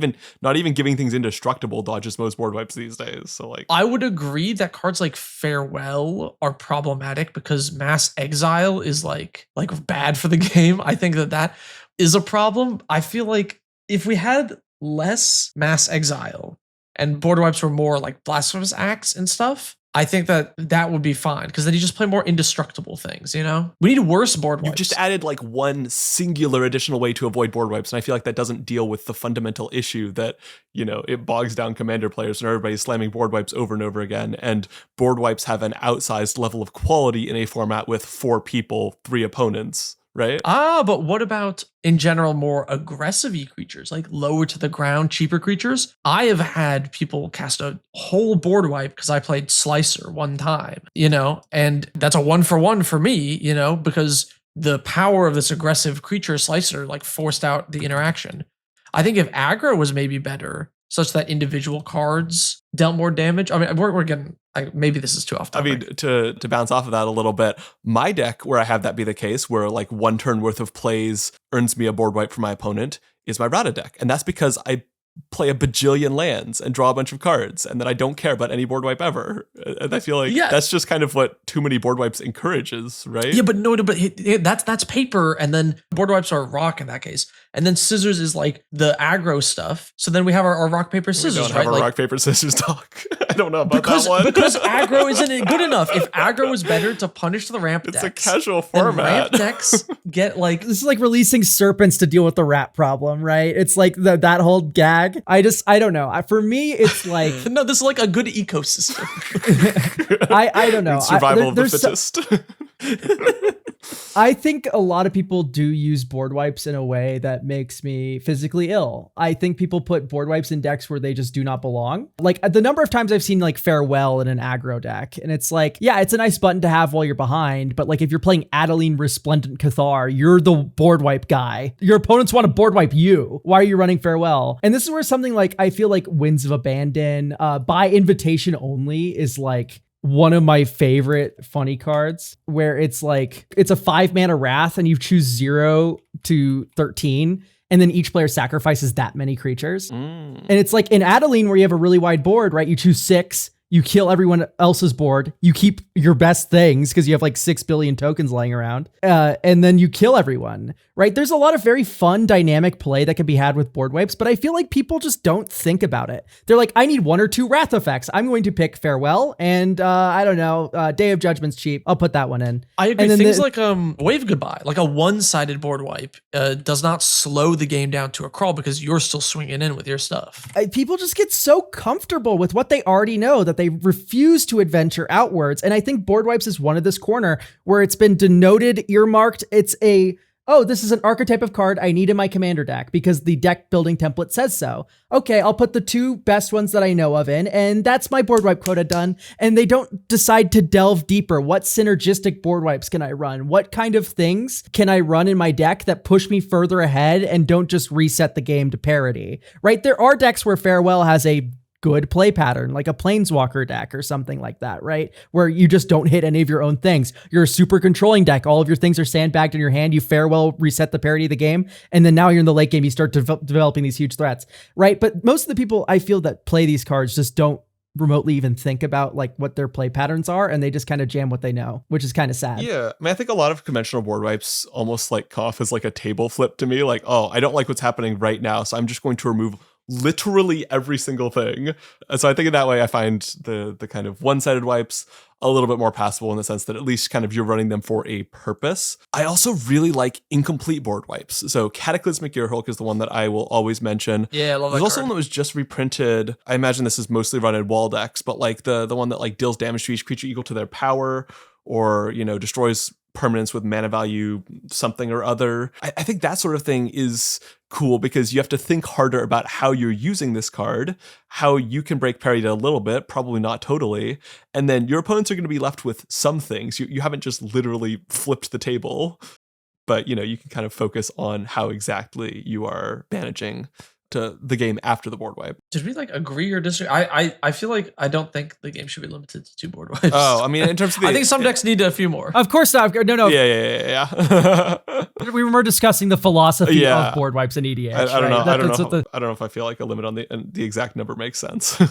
even giving things indestructible dodges most board wipes these days. So like I would agree that cards like Farewell are problematic because Mass Exile is like bad for the game. I think that is a problem. I feel like if we had less mass exile and board wipes were more like blasphemous acts and stuff, I think that would be fine because then you just play more indestructible things, you know? We need worse board wipes. You just added like one singular additional way to avoid board wipes, and I feel like that doesn't deal with the fundamental issue that, you know, it bogs down commander players and everybody's slamming board wipes over and over again, and board wipes have an outsized level of quality in a format with 4 people, 3 opponents. Right? But what about in general more aggressive creatures, like lower to the ground, cheaper creatures? I have had people cast a whole board wipe because I played Slicer one time, you know, and that's a 1-for-1 for me, you know, because the power of this aggressive creature Slicer like forced out the interaction. I think if aggro was maybe better, such that individual cards dealt more damage. I mean, we're getting, maybe this is too off topic. I mean, to bounce off of that a little bit, my deck where I have that be the case, where like 1 turn worth of plays earns me a board wipe for my opponent, is my Rata deck. And that's because I play a bajillion lands and draw a bunch of cards, and then I don't care about any board wipe ever. And I feel like that's just kind of what too many board wipes encourages, right? Yeah, but that's paper, and then board wipes are rock in that case. And then scissors is like the aggro stuff. So then we have our rock, paper, scissors, we don't have right? our rock, paper, scissors talk. I don't know about that one. Because aggro isn't good enough. If aggro is better to punish the ramp decks. It's a casual format. Ramp decks get like... This is like releasing serpents to deal with the rat problem, right? It's like that whole gag. I don't know. For me, it's like... No, this is like a good ecosystem. I don't know. Survival of the fittest. I think a lot of people do use board wipes in a way that makes me physically ill. I think people put board wipes in decks where they just do not belong. Like the number of times I've seen like Farewell in an aggro deck, and it's like, yeah, it's a nice button to have while you're behind, but like if you're playing Adeline Resplendent Cathar, you're the board wipe guy. Your opponents want to board wipe you. Why are you running Farewell? And this is where something like, I feel like Winds of Abandon, by invitation only, is like one of my favorite funny cards, where it's like, it's a 5-mana Wrath and you choose 0 to 13. And then each player sacrifices that many creatures. And it's like in Adeline, where you have a really wide board, right? You choose 6, you kill everyone else's board, you keep your best things because you have like 6 billion tokens lying around, and then you kill everyone, right? There's a lot of very fun dynamic play that can be had with board wipes, but I feel like people just don't think about it. They're like, I need 1 or 2 Wrath effects. I'm going to pick Farewell, and I don't know, Day of Judgment's cheap. I'll put that one in. I agree. Things like Wave Goodbye, like a one-sided board wipe, does not slow the game down to a crawl because you're still swinging in with your stuff. People just get so comfortable with what they already know that they refuse to adventure outwards. And I think board wipes is one of this corner where it's been denoted, earmarked. It's this is an archetype of card I need in my commander deck because the deck building template says so. Okay, I'll put the 2 best ones that I know of in, and that's my board wipe quota done. And they don't decide to delve deeper. What synergistic board wipes can I run? What kind of things can I run in my deck that push me further ahead and don't just reset the game to parity, right? There are decks where Farewell has a good play pattern, like a Planeswalker deck or something like that, right? Where you just don't hit any of your own things. You're a super controlling deck. All of your things are sandbagged in your hand. You Farewell, reset the parity of the game. And then now you're in the late game, you start developing these huge threats, right? But most of the people I feel that play these cards just don't remotely even think about like what their play patterns are, and they just kind of jam what they know, which is kind of sad. Yeah, I mean, I think a lot of conventional board wipes almost like come off as like a table flip to me. Like, oh, I don't like what's happening right now, so I'm just going to remove literally every single thing. And so I think in that way, I find the kind of one-sided wipes a little bit more passable in the sense that at least kind of you're running them for a purpose. I also really like incomplete board wipes. So Cataclysmic Earhulk is the one that I will always mention. Yeah, I love that. There's also one that was just reprinted. I imagine this is mostly run in wall decks, but like the one that like deals damage to each creature equal to their power, or, you know, destroys permanence with mana value something or other. I think that sort of thing is cool because you have to think harder about how you're using this card, how you can break parity a little bit, probably not totally, and then your opponents are going to be left with some things. You haven't just literally flipped the table, but you know, you can kind of focus on how exactly you are managing to the game after the board wipe. Did we like agree or disagree? I feel like I don't think the game should be limited to 2 board wipes. Oh, I mean, in terms of I think some decks need a few more. Of course not. No. Yeah. We were discussing the philosophy of board wipes and EDH. I don't know. Right? I don't know if I feel like a limit on the exact number makes sense.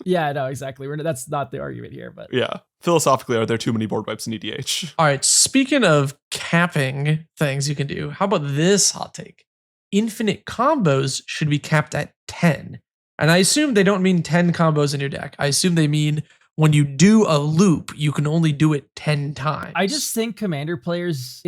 Yeah, no, exactly. That's not the argument here, but yeah. Philosophically, are there too many board wipes in EDH? All right. Speaking of capping things you can do, how about this hot take? infinite combos should be capped at 10. And I assume they don't mean 10 combos in your deck. I assume they mean when you do a loop, you can only do it 10 times. I just think Commander players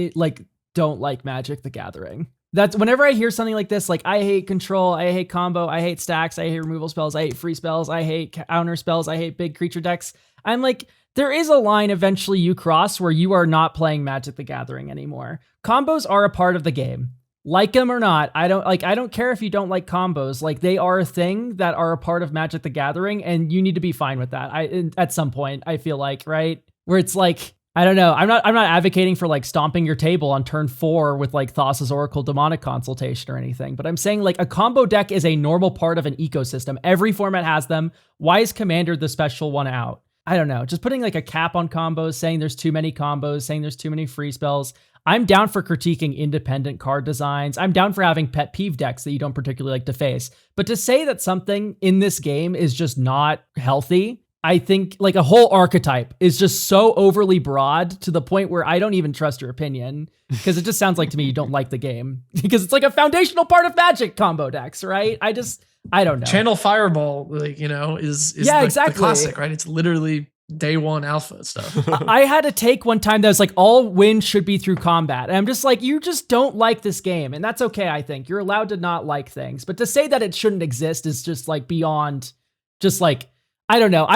don't like Magic the Gathering. That's whenever I hear something like this, like I hate control, I hate combo, I hate stacks, I hate removal spells, I hate free spells, I hate counter spells, I hate big creature decks. I'm like, there is a line eventually you cross where you are not playing Magic the Gathering anymore. Combos are a part of the game. Like them or not, I don't care if you don't like combos. Like, they are a thing that are a part of Magic the Gathering, and you need to be fine with that. At some point, I feel like, right? Where it's like, I don't know. I'm not advocating for like stomping your table on turn 4 with like Thassa's Oracle Demonic Consultation or anything, but I'm saying like a combo deck is a normal part of an ecosystem. Every format has them. Why is Commander the special one out? I don't know. Just putting like a cap on combos, saying there's too many combos, saying there's too many free spells. I'm down for critiquing independent card designs. I'm down for having pet peeve decks that you don't particularly like to face. But to say that something in this game is just not healthy, I think like a whole archetype is just so overly broad to the point where I don't even trust your opinion, because it just sounds like to me you don't like the game because it's like a foundational part of Magic combo decks, right? I don't know. Channel Fireball, like, you know, is exactly the classic, right? It's literally day one alpha stuff. I had a take one time that was like, all wins should be through combat. And I'm just like, you just don't like this game. And that's okay, I think. You're allowed to not like things. But to say that it shouldn't exist is just like beyond, just like, I don't know.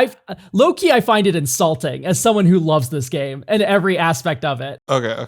Low-key, I find it insulting as someone who loves this game and every aspect of it. Okay.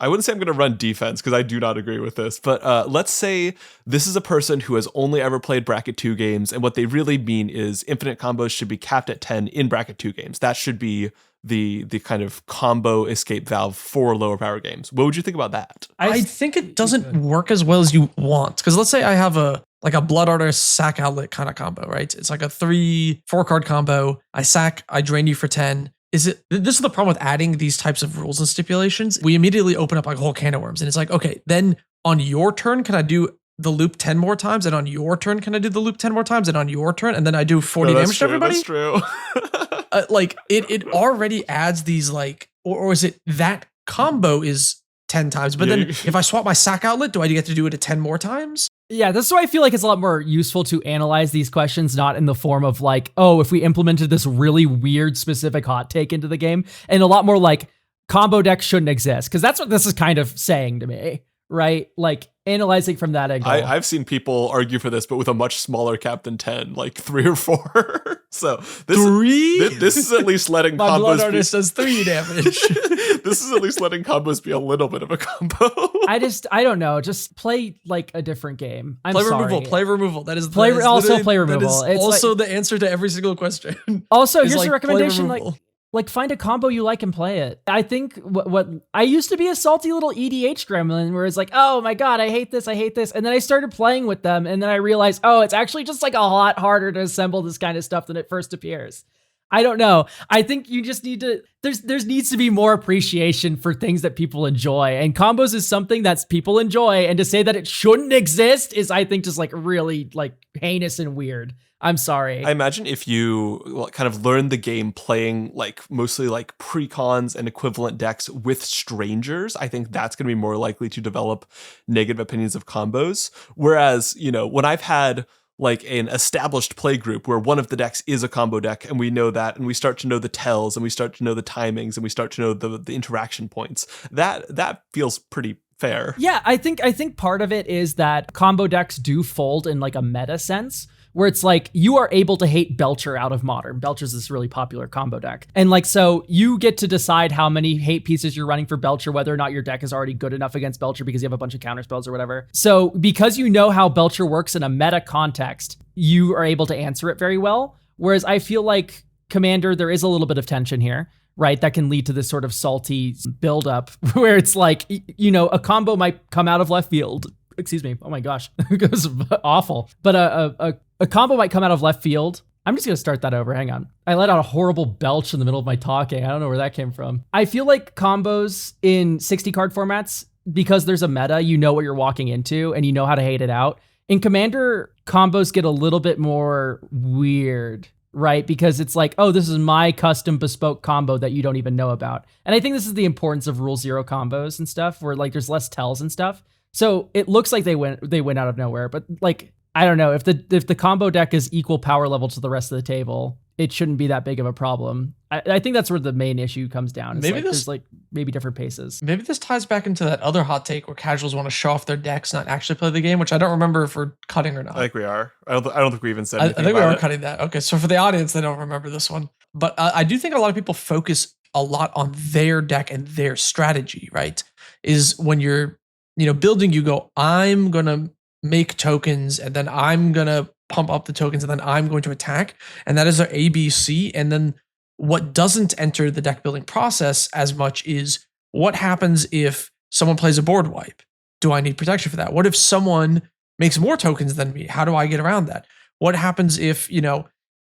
I wouldn't say I'm going to run defense because I do not agree with this, but let's say this is a person who has only ever played bracket 2 games, and what they really mean is infinite combos should be capped at 10 in bracket 2 games. That should be the kind of combo escape valve for lower power games. What would you think about that? I think it doesn't work as well as you want, because let's say I have a Blood Artist sack outlet kind of combo, right? It's like a 3-4 card combo. I sack, I drain you for 10. This is the problem with adding these types of rules and stipulations. We immediately open up like a whole can of worms, and it's like, okay, then on your turn, can I do the loop 10 more times? And on your turn, can I do the loop 10 more times? And on your turn, and then I do 40 damage to everybody? That's true. Like it already adds these like, or is it that combo is 10 times? But then if I swap my sack outlet, do I get to do it at 10 more times? Yeah, that's why I feel like it's a lot more useful to analyze these questions, not in the form of like, oh, if we implemented this really weird specific hot take into the game, and a lot more like combo decks shouldn't exist, because that's what this is kind of saying to me, right? Like analyzing from that angle. I've seen people argue for this, but with a much smaller cap than 10, like 3 or 4. So this is at least letting My combos Blood Artist does 3 damage. This is at least letting combos be a little bit of a combo. I don't know. Just play like a different game. Play removal. That is play removal. That is It's also like, the answer to every single question. Also, here's like, a recommendation. play Like find a combo you like and play it. I think what I used to be a salty little EDH gremlin where it's like, oh my God, I hate this. And then I started playing with them, and then I realized, oh, it's actually just like a lot harder to assemble this kind of stuff than it first appears. I don't know. I think you just need to, there needs to be more appreciation for things that people enjoy, and combos is something that people enjoy, and to say that it shouldn't exist is, I think, just like really like heinous and weird. I'm sorry. I imagine if you kind of learn the game playing like mostly like precons and equivalent decks with strangers, I think that's going to be more likely to develop negative opinions of combos. Whereas, you know, when I've had like an established play group where one of the decks is a combo deck, and we know that, and we start to know the tells, and we start to know the timings, and we start to know the interaction points, that feels pretty fair. Yeah, I think part of it is that combo decks do fold in like a meta sense, where it's like you are able to hate Belcher out of Modern. Belcher's this really popular combo deck. And like, so you get to decide how many hate pieces you're running for Belcher, whether or not your deck is already good enough against Belcher because you have a bunch of counter spells or whatever. So because you know how Belcher works in a meta context, you are able to answer it very well. Whereas I feel like Commander, there is a little bit of tension here, right? That can lead to this sort of salty buildup where it's like, you know, a combo might come out of left field. Excuse me. Oh my gosh. It was awful. But a combo might come out of left field. I'm just going to start that over. Hang on. I let out a horrible belch in the middle of my talking. I don't know where that came from. I feel like combos in 60 card formats, because there's a meta, you know what you're walking into and you know how to hate it out. In Commander, combos get a little bit more weird, right? Because it's like, oh, this is my custom bespoke combo that you don't even know about. And I think this is the importance of Rule Zero combos and stuff, where like there's less tells and stuff. So it looks like they went out of nowhere, but like I don't know if the combo deck is equal power level to the rest of the table, it shouldn't be that big of a problem. I think that's where the main issue comes down. Maybe there's like maybe different paces. Maybe this ties back into that other hot take where casuals want to show off their decks, not actually play the game, which I don't remember if we're cutting or not. I think we are. I don't think we even said I anything think we about are it. cutting that. Okay, so for the audience, they don't remember this one. But I do think a lot of people focus a lot on their deck and their strategy, right? Is when you're, building, you go, I'm going to make tokens and then I'm going to pump up the tokens and then I'm going to attack. And that is our ABC. And then what doesn't enter the deck building process as much is what happens if someone plays a board wipe? Do I need protection for that? What if someone makes more tokens than me? How do I get around that? What happens if,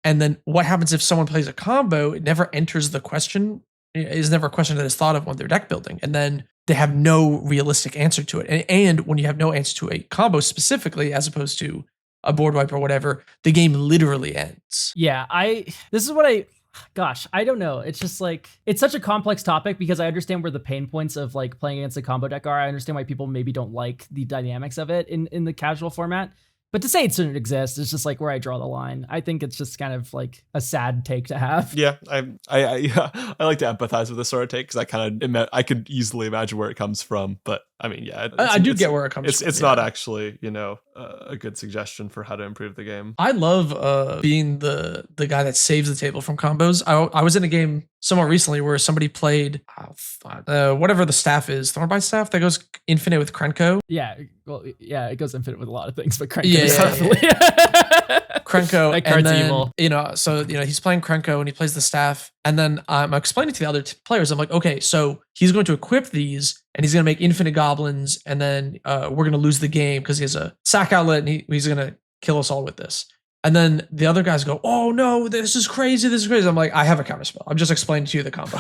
and then what happens if someone plays a combo? It never enters the question. It is never a question that is thought of when they're deck building. And then they have no realistic answer to it. And when you have no answer to a combo specifically, as opposed to a board wipe or whatever, the game literally ends. Yeah, I don't know. It's just like, it's such a complex topic because I understand where the pain points of like playing against a combo deck are. I understand why people maybe don't like the dynamics of it in the casual format. But to say it shouldn't exist is just like where I draw the line. I think it's just kind of like a sad take to have. Yeah, I like to empathize with this sort of take because I could easily imagine where it comes from. But I mean, yeah, I do get where it comes from. It's not actually, a good suggestion for how to improve the game. I love being the guy that saves the table from combos. I was in a game somewhat recently where somebody played whatever the staff is, Thornbight staff that goes infinite with Krenko. Yeah, well, yeah, it goes infinite with a lot of things, but Krenko is definitely. Krenko, that card's and then, evil. So he's playing Krenko and he plays the staff, and then I'm explaining to the other players. I'm like, okay, so he's going to equip these, and he's going to make infinite goblins, and then we're going to lose the game because he has a sack outlet, and he's going to kill us all with this. And then the other guys go, oh no, this is crazy. I'm like, I have a counterspell. I'm just explaining to you the combo.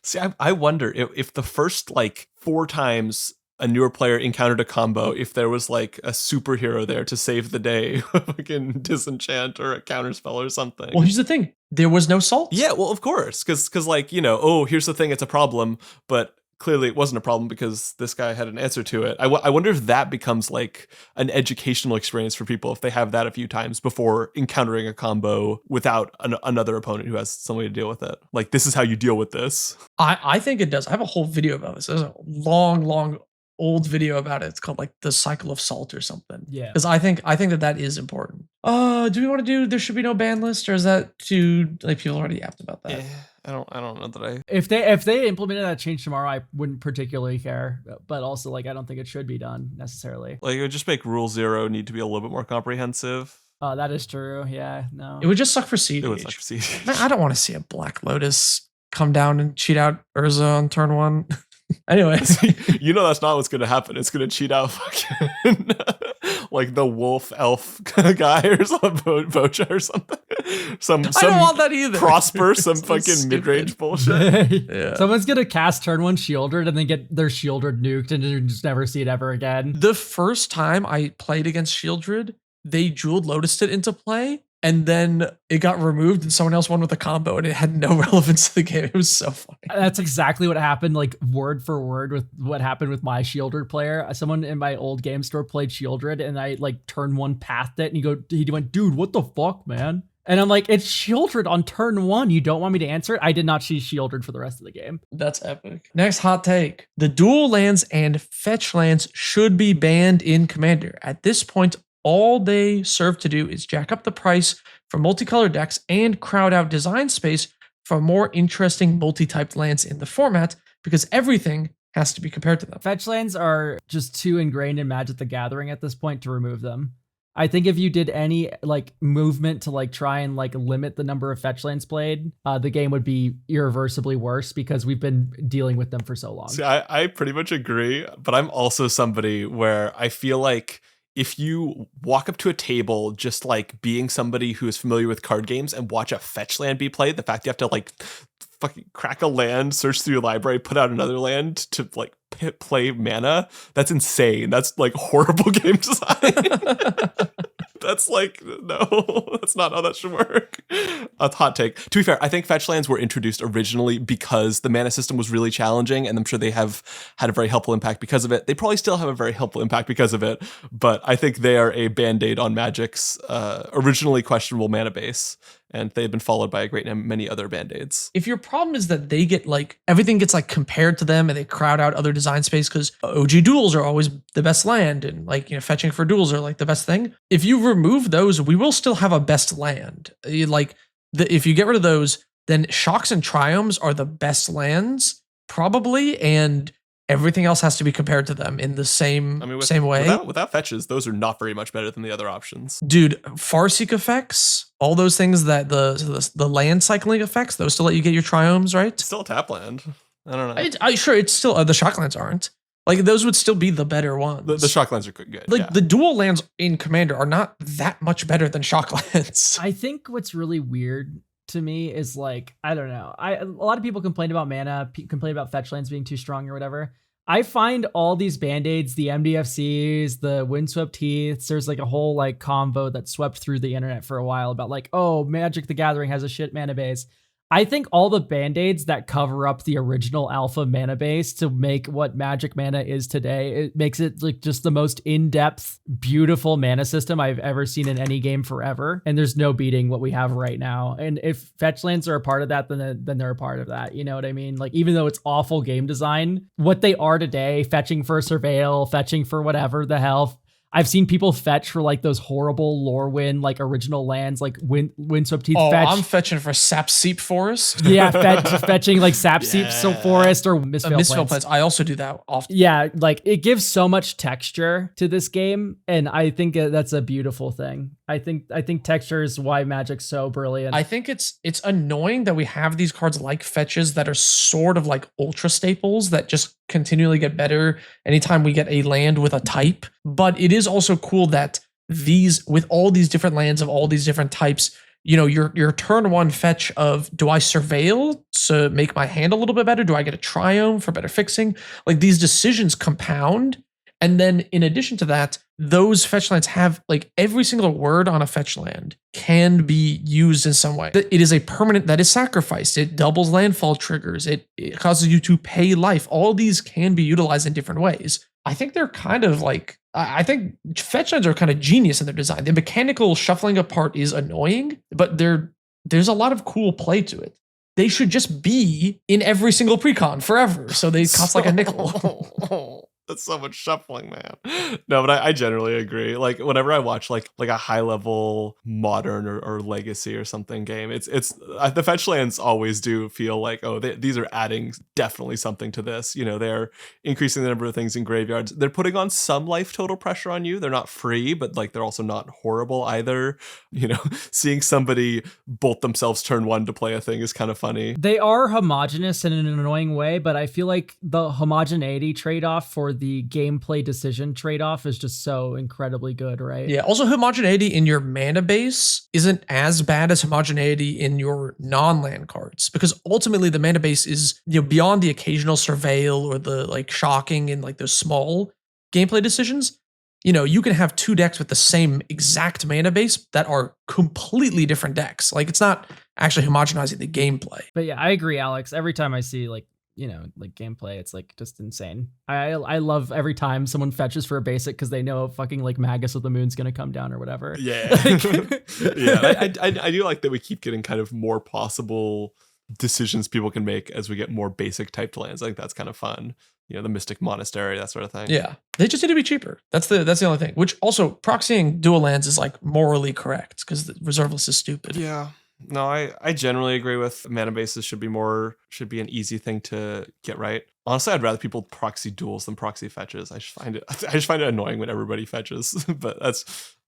See, I wonder if the first like 4 times a newer player encountered a combo, if there was like a superhero there to save the day, fucking disenchant or a counterspell or something. Well, here's the thing. There was no salt. Yeah, well, of course. Because like, here's the thing, it's a problem, but clearly it wasn't a problem because this guy had an answer to it. I wonder if that becomes like an educational experience for people if they have that a few times before encountering a combo without another opponent who has somebody to deal with it. Like, this is how you deal with this. I think it does. I have a whole video about this. There's a long old video about it. It's called like the cycle of salt or something. Yeah. Because I think that is important. Do we want to do there should be no ban list, or is that too like people already yapped about that? Yeah, I don't know that I. If they implemented that change tomorrow, I wouldn't particularly care. But also, like, I don't think it should be done necessarily. Like, it would just make Rule 0 need to be a little bit more comprehensive. Oh, that is true. Yeah, no. It would just suck for Siege. It would suck for Siege. Man, I don't want to see a Black Lotus come down and cheat out Urza on turn 1. Anyways, that's not what's going to happen. It's going to cheat out fucking like the wolf elf guy or some Bocha or something. I don't want that either. Prosper, some fucking mid-range bullshit. Yeah. Someone's going to cast turn 1 Shieldred and then get their Shieldred nuked and just never see it ever again. The first time I played against Shieldred, they Jeweled Lotused it into play. And then it got removed and someone else won with a combo and it had no relevance to the game. It was so funny. That's exactly what happened, like word for word with what happened with my Shieldred player. Someone in my old game store played Shieldred and I like turn 1 pathed it and he went, dude, what the fuck, man? And I'm like, it's Shieldred on turn 1. You don't want me to answer it? I did not see Shieldred for the rest of the game. That's epic. Next hot take. The dual lands and fetch lands should be banned in Commander. At this point, all they serve to do is jack up the price for multicolored decks and crowd out design space for more interesting multi-typed lands in the format because everything has to be compared to them. Fetch lands are just too ingrained in Magic the Gathering at this point to remove them. I think if you did any like movement to like try and like limit the number of fetch lands played, the game would be irreversibly worse because we've been dealing with them for so long. See, I pretty much agree, but I'm also somebody where I feel like if you walk up to a table just like being somebody who is familiar with card games and watch a fetch land be played, the fact you have to like fucking crack a land, search through your library, put out another land to like play mana, that's insane. That's like horrible game design. That's like, no, that's not how that should work. A hot take. To be fair, I think fetch lands were introduced originally because the mana system was really challenging, and I'm sure they have had a very helpful impact because of it. They probably still have a very helpful impact because of it, but I think they are a band-aid on Magic's originally questionable mana base, and they've been followed by a great many other band-aids. If your problem is that they get like, everything gets like compared to them and they crowd out other design space because OG duels are always the best land and like, you know, fetching for duels are like the best thing. If you remove those, we will still have a best land. If you get rid of those, then Shocks and Triomes are the best lands, probably, and everything else has to be compared to them in the same way. Without fetches, those are not very much better than the other options. Dude, Farseek effects, all those things that the land cycling effects, those still let you get your Triomes, right? It's still a tap land. I don't know. Sure, it's still, the Shock lands aren't. Like, those would still be the better ones. The Shock lands are good. Like, the dual lands in Commander are not that much better than Shock lands. I think what's really weird to me is like, I don't know. A lot of people complain about mana, complain about fetch lands being too strong or whatever. I find all these band-aids, the MDFCs, the Windswept Heaths, there's like a whole like convo that swept through the internet for a while about like, oh, Magic the Gathering has a shit mana base. I think all the band-aids that cover up the original alpha mana base to make what Magic mana is today, it makes it like just the most in-depth, beautiful mana system I've ever seen in any game forever. And there's no beating what we have right now. And if fetch lands are a part of that, then they're a part of that. You know what I mean? Like, even though it's awful game design, what they are today, fetching for Surveil, fetching for whatever the hell, I've seen people fetch for like those horrible Lorwyn, like original lands, like Windswept Heath. I'm fetching for Sapseep Forest. Yeah, fetching like Sapseep Forest or Mistveil Plants. I also do that often. Yeah, like it gives so much texture to this game, and I think that's a beautiful thing. I think texture is why Magic's so brilliant. I think it's annoying that we have these cards like fetches that are sort of like ultra staples that just continually get better anytime we get a land with a type. But it is also cool that these, with all these different lands of all these different types, you know, your turn one fetch of, do I Surveil to make my hand a little bit better? Do I get a Triumph for better fixing? Like, these decisions compound. And then in addition to that, those fetch lands have, like, every single word on a fetch land can be used in some way. It is a permanent that is sacrificed. It doubles landfall triggers. It causes you to pay life. All these can be utilized in different ways. I think they're kind of like, I think fetch lands are kind of genius in their design. The mechanical shuffling apart is annoying, but there's a lot of cool play to it. They should just be in every single precon forever, so they cost like a nickel. That's so much shuffling, man. No, but I generally agree. Like, whenever I watch like a high level modern or legacy or something game, it's the fetch lands always do feel like, oh, these are adding definitely something to this. You know, they're increasing the number of things in graveyards. They're putting on some life total pressure on you. They're not free, but like they're also not horrible either. You know, seeing somebody bolt themselves turn one to play a thing is kind of funny. They are homogenous in an annoying way, but I feel like the homogeneity trade-off for the gameplay decision trade-off is just so incredibly good, right? Yeah. Also, homogeneity in your mana base isn't as bad as homogeneity in your non-land cards, because ultimately the mana base is, you know, beyond the occasional Surveil or the like shocking and like those small gameplay decisions. You know, you can have two decks with the same exact mana base that are completely different decks. Like, it's not actually homogenizing the gameplay. But yeah, I agree, Alex. Every time I see like, you know, like gameplay, it's like just insane. I love every time someone fetches for a basic because they know fucking like Magus of the Moon's gonna come down or whatever. Yeah. Yeah. I do like that we keep getting kind of more possible decisions people can make as we get more basic typed lands. I think that's kind of fun. You know, the Mystic Monastery, that sort of thing. Yeah. They just need to be cheaper. That's the only thing. Which also, proxying dual lands is like morally correct because the reserve list is stupid. Yeah. No, I generally agree with mana bases should be an easy thing to get right. Honestly, I'd rather people proxy duels than proxy fetches. I just find it annoying when everybody fetches, but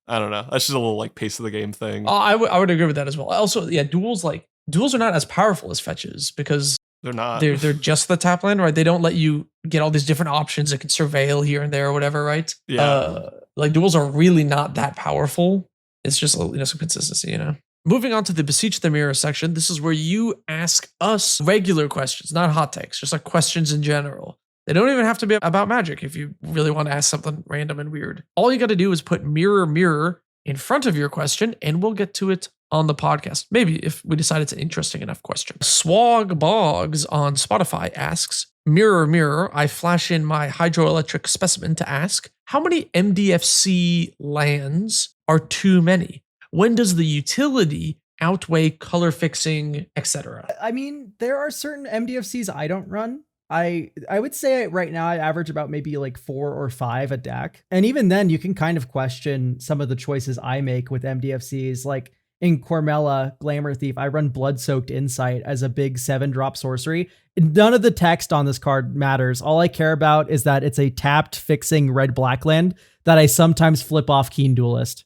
I don't know. That's just a little like pace of the game thing. I would agree with that as well. Also, yeah, duels are not as powerful as fetches because they're not. They're just the tap land, right? They don't let you get all these different options that can Surveil here and there or whatever, right? Yeah. Like duels are really not that powerful. It's just, you know, some consistency, you know. Moving on to the Beseech the Mirror section, this is where you ask us regular questions, not hot takes, just like questions in general. They don't even have to be about Magic if you really want to ask something random and weird. All you got to do is put mirror, mirror in front of your question, and we'll get to it on the podcast. Maybe if we decide it's an interesting enough question. Swag Boggs on Spotify asks, mirror, mirror, I flash in my hydroelectric specimen to ask, how many MDFC lands are too many? When does the utility outweigh color fixing, etc.? I mean, there are certain MDFCs I don't run. I would say right now I average about maybe like 4 or 5 a deck. And even then you can kind of question some of the choices I make with MDFCs. Like in Cormella, Glamour Thief, I run Blood-Soaked Insight as a big 7-drop sorcery. None of the text on this card matters. All I care about is that it's a tapped fixing red-black land that I sometimes flip off Keen Duelist.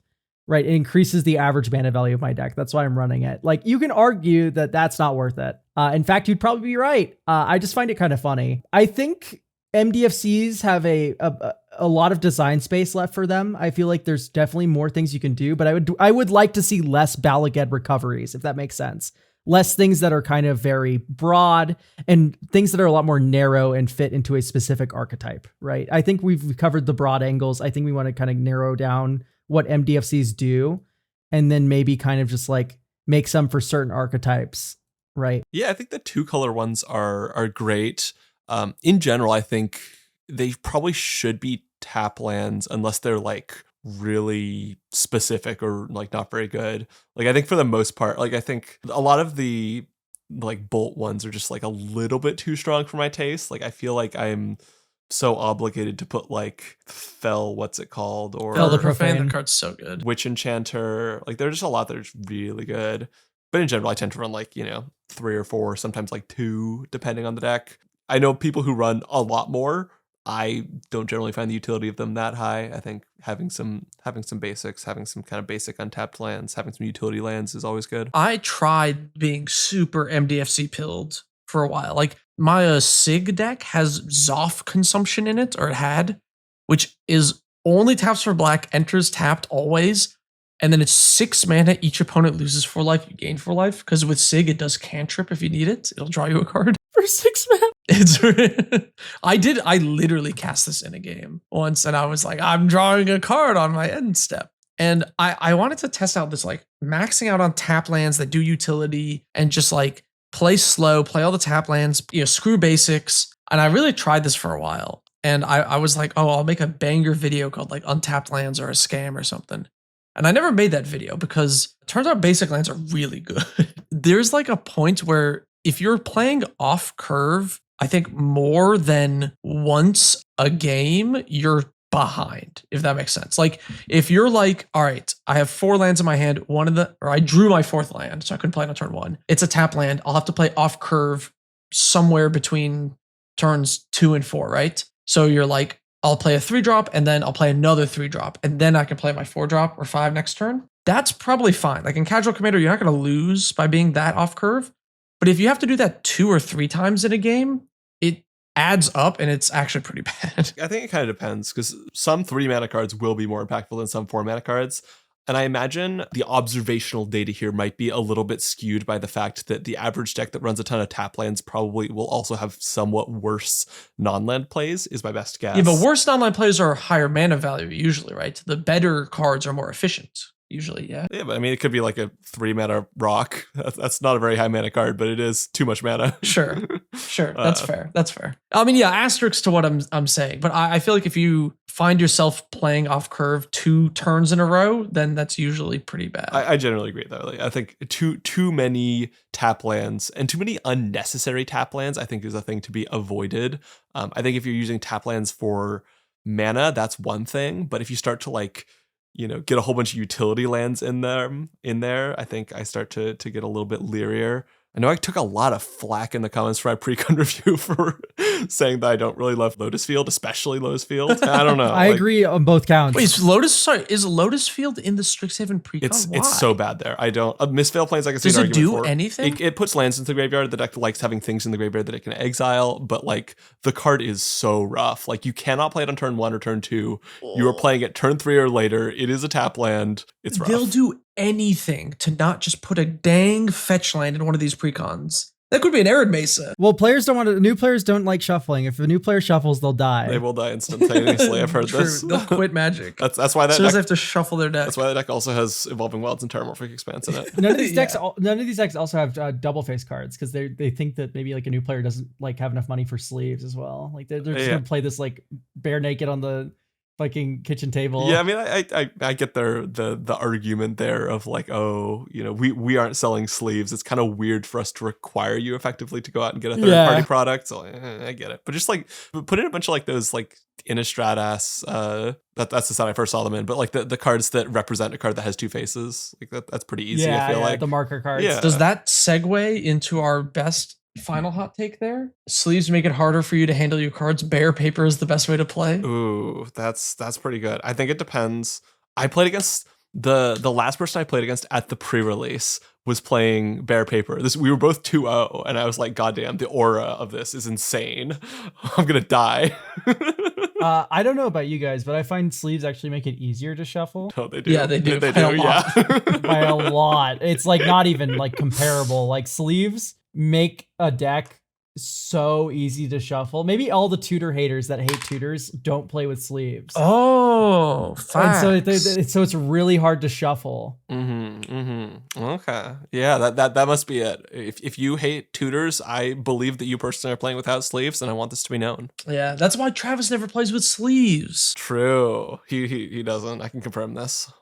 Right, it increases the average mana value of my deck. That's why I'm running it. Like, you can argue that that's not worth it. In fact, you'd probably be right. I just find it kind of funny. I think MDFCs have a lot of design space left for them. I feel like there's definitely more things you can do, but I would like to see less Balaged recoveries, if that makes sense. Less things that are kind of very broad and things that are a lot more narrow and fit into a specific archetype, right? I think we've covered the broad angles. I think we want to kind of narrow down what MDFCs do, and then maybe kind of just like make some for certain archetypes, right? Yeah, I think the 2-color ones are great. In general, I think they probably should be tap lands unless they're like really specific or like not very good. Like I think for the most part, like I think a lot of the like bolt ones are just like a little bit too strong for my taste. Like I feel like I'm so obligated to put like what's it called? Or Fel the Profane. The card's so good. Witch Enchanter. Like there's just a lot that are really good. But in general, I tend to run like, 3 or 4, sometimes like 2, depending on the deck. I know people who run a lot more. I don't generally find the utility of them that high. I think having some basics, having some kind of basic untapped lands, having some utility lands is always good. I tried being super MDFC pilled for a while. Like my Sig deck has Zoff consumption in it, or it had, which is only taps for black, enters tapped always, and then it's 6 mana. Each opponent loses 4 life, you gain 4 life. Because with Sig, it does cantrip if you need it. It'll draw you a card for 6 mana. I literally cast this in a game once, and I was like, I'm drawing a card on my end step. And I wanted to test out this like maxing out on tap lands that do utility and just like play slow, play all the tap lands, screw basics. And I really tried this for a while. And I was like, oh, I'll make a banger video called like Untapped Lands or a Scam or something. And I never made that video because it turns out basic lands are really good. There's like a point where if you're playing off curve, I think more than once a game, you're behind, if that makes sense. Like if you're like, all right, I have 4 lands in my hand, I drew my 4th land, so I couldn't play it on turn 1. It's a tap land. I'll have to play off curve somewhere between turns 2 and 4, right? So you're like, I'll play a 3-drop and then I'll play another 3-drop and then I can play my 4-drop or 5 next turn. That's probably fine. Like in Casual Commander, you're not going to lose by being that off curve. But if you have to do that 2 or 3 times in a game, it adds up and it's actually pretty bad. I think it kind of depends because some 3 mana cards will be more impactful than some 4 mana cards. And I imagine the observational data here might be a little bit skewed by the fact that the average deck that runs a ton of tap lands probably will also have somewhat worse non-land plays, is my best guess. Yeah, but worse non-land plays are higher mana value usually, right? The better cards are more efficient. Usually, yeah. Yeah, but I mean, it could be like a 3 mana rock. That's not a very high mana card, but it is too much mana. Sure. That's fair. That's fair. I mean, yeah, asterisks to what I'm saying, but I feel like if you find yourself playing off curve 2 turns in a row, then that's usually pretty bad. I generally agree though. Like, I think too many tap lands and too many unnecessary tap lands, I think is a thing to be avoided. I think if you're using tap lands for mana, that's one thing, but if you start to like, get a whole bunch of utility lands in there, I think I start to get a little bit leerier. I know I took a lot of flack in the comments for my pre-con review for saying that I don't really love Lotus Field, especially Lotus Field. I don't know. I agree on both counts. Wait, is Lotus Field in the Strixhaven pre-con? It's so bad there. I don't. Mistveil Plains, I can see an argument for. Does it do anything? It puts lands into the graveyard. The deck likes having things in the graveyard that it can exile, but like the card is so rough. Like you cannot play it on turn 1 or turn 2. You are playing it turn 3 or later. It is a tap land. It's rough. They'll do anything to not just put a dang fetch land in one of these precons. That could be an Arid Mesa. Well, new players don't like shuffling. If a new player shuffles, they'll die. They will die instantaneously. I've heard True. this. They'll quit Magic. That's why As that soon as deck, they have to shuffle their deck. that's why the deck also has Evolving Wilds and Terramorphic Expanse in it. None of these decks. Yeah. None of these decks also have double face cards because they think that maybe like a new player doesn't like have enough money for sleeves as well. Like they're just gonna play this like bare naked on the fucking kitchen table. Yeah, I mean, I get the argument there of like, oh, you know, we aren't selling sleeves. It's kind of weird for us to require you effectively to go out and get a third party product. So I get it, but just like put in a bunch of like those like Innistrad that's the sound I first saw them in, but like the cards that represent a card that has two faces, like that's pretty easy. I feel like the marker cards. Yeah. Does that segue into our best final hot take there? Sleeves make it harder for you to handle your cards. Bare paper is the best way to play. Ooh, that's pretty good. I think it depends. I played against the last person I played against at the pre-release was playing bare paper. We were both 2-0, and I was like, God damn, the aura of this is insane. I'm gonna die. I don't know about you guys, but I find sleeves actually make it easier to shuffle. Oh, they do. Yeah, they do. They By a do. lot. Yeah. By a lot. It's like not even like comparable. Like sleeves make a deck so easy to shuffle. Maybe all the tutor haters that hate tutors don't play with sleeves. Oh, facts. And so it's really hard to shuffle. Okay. Yeah, that must be it. If you hate tutors, I believe that you personally are playing without sleeves, and I want this to be known. Yeah, that's why Travis never plays with sleeves. True. He doesn't. I can confirm this.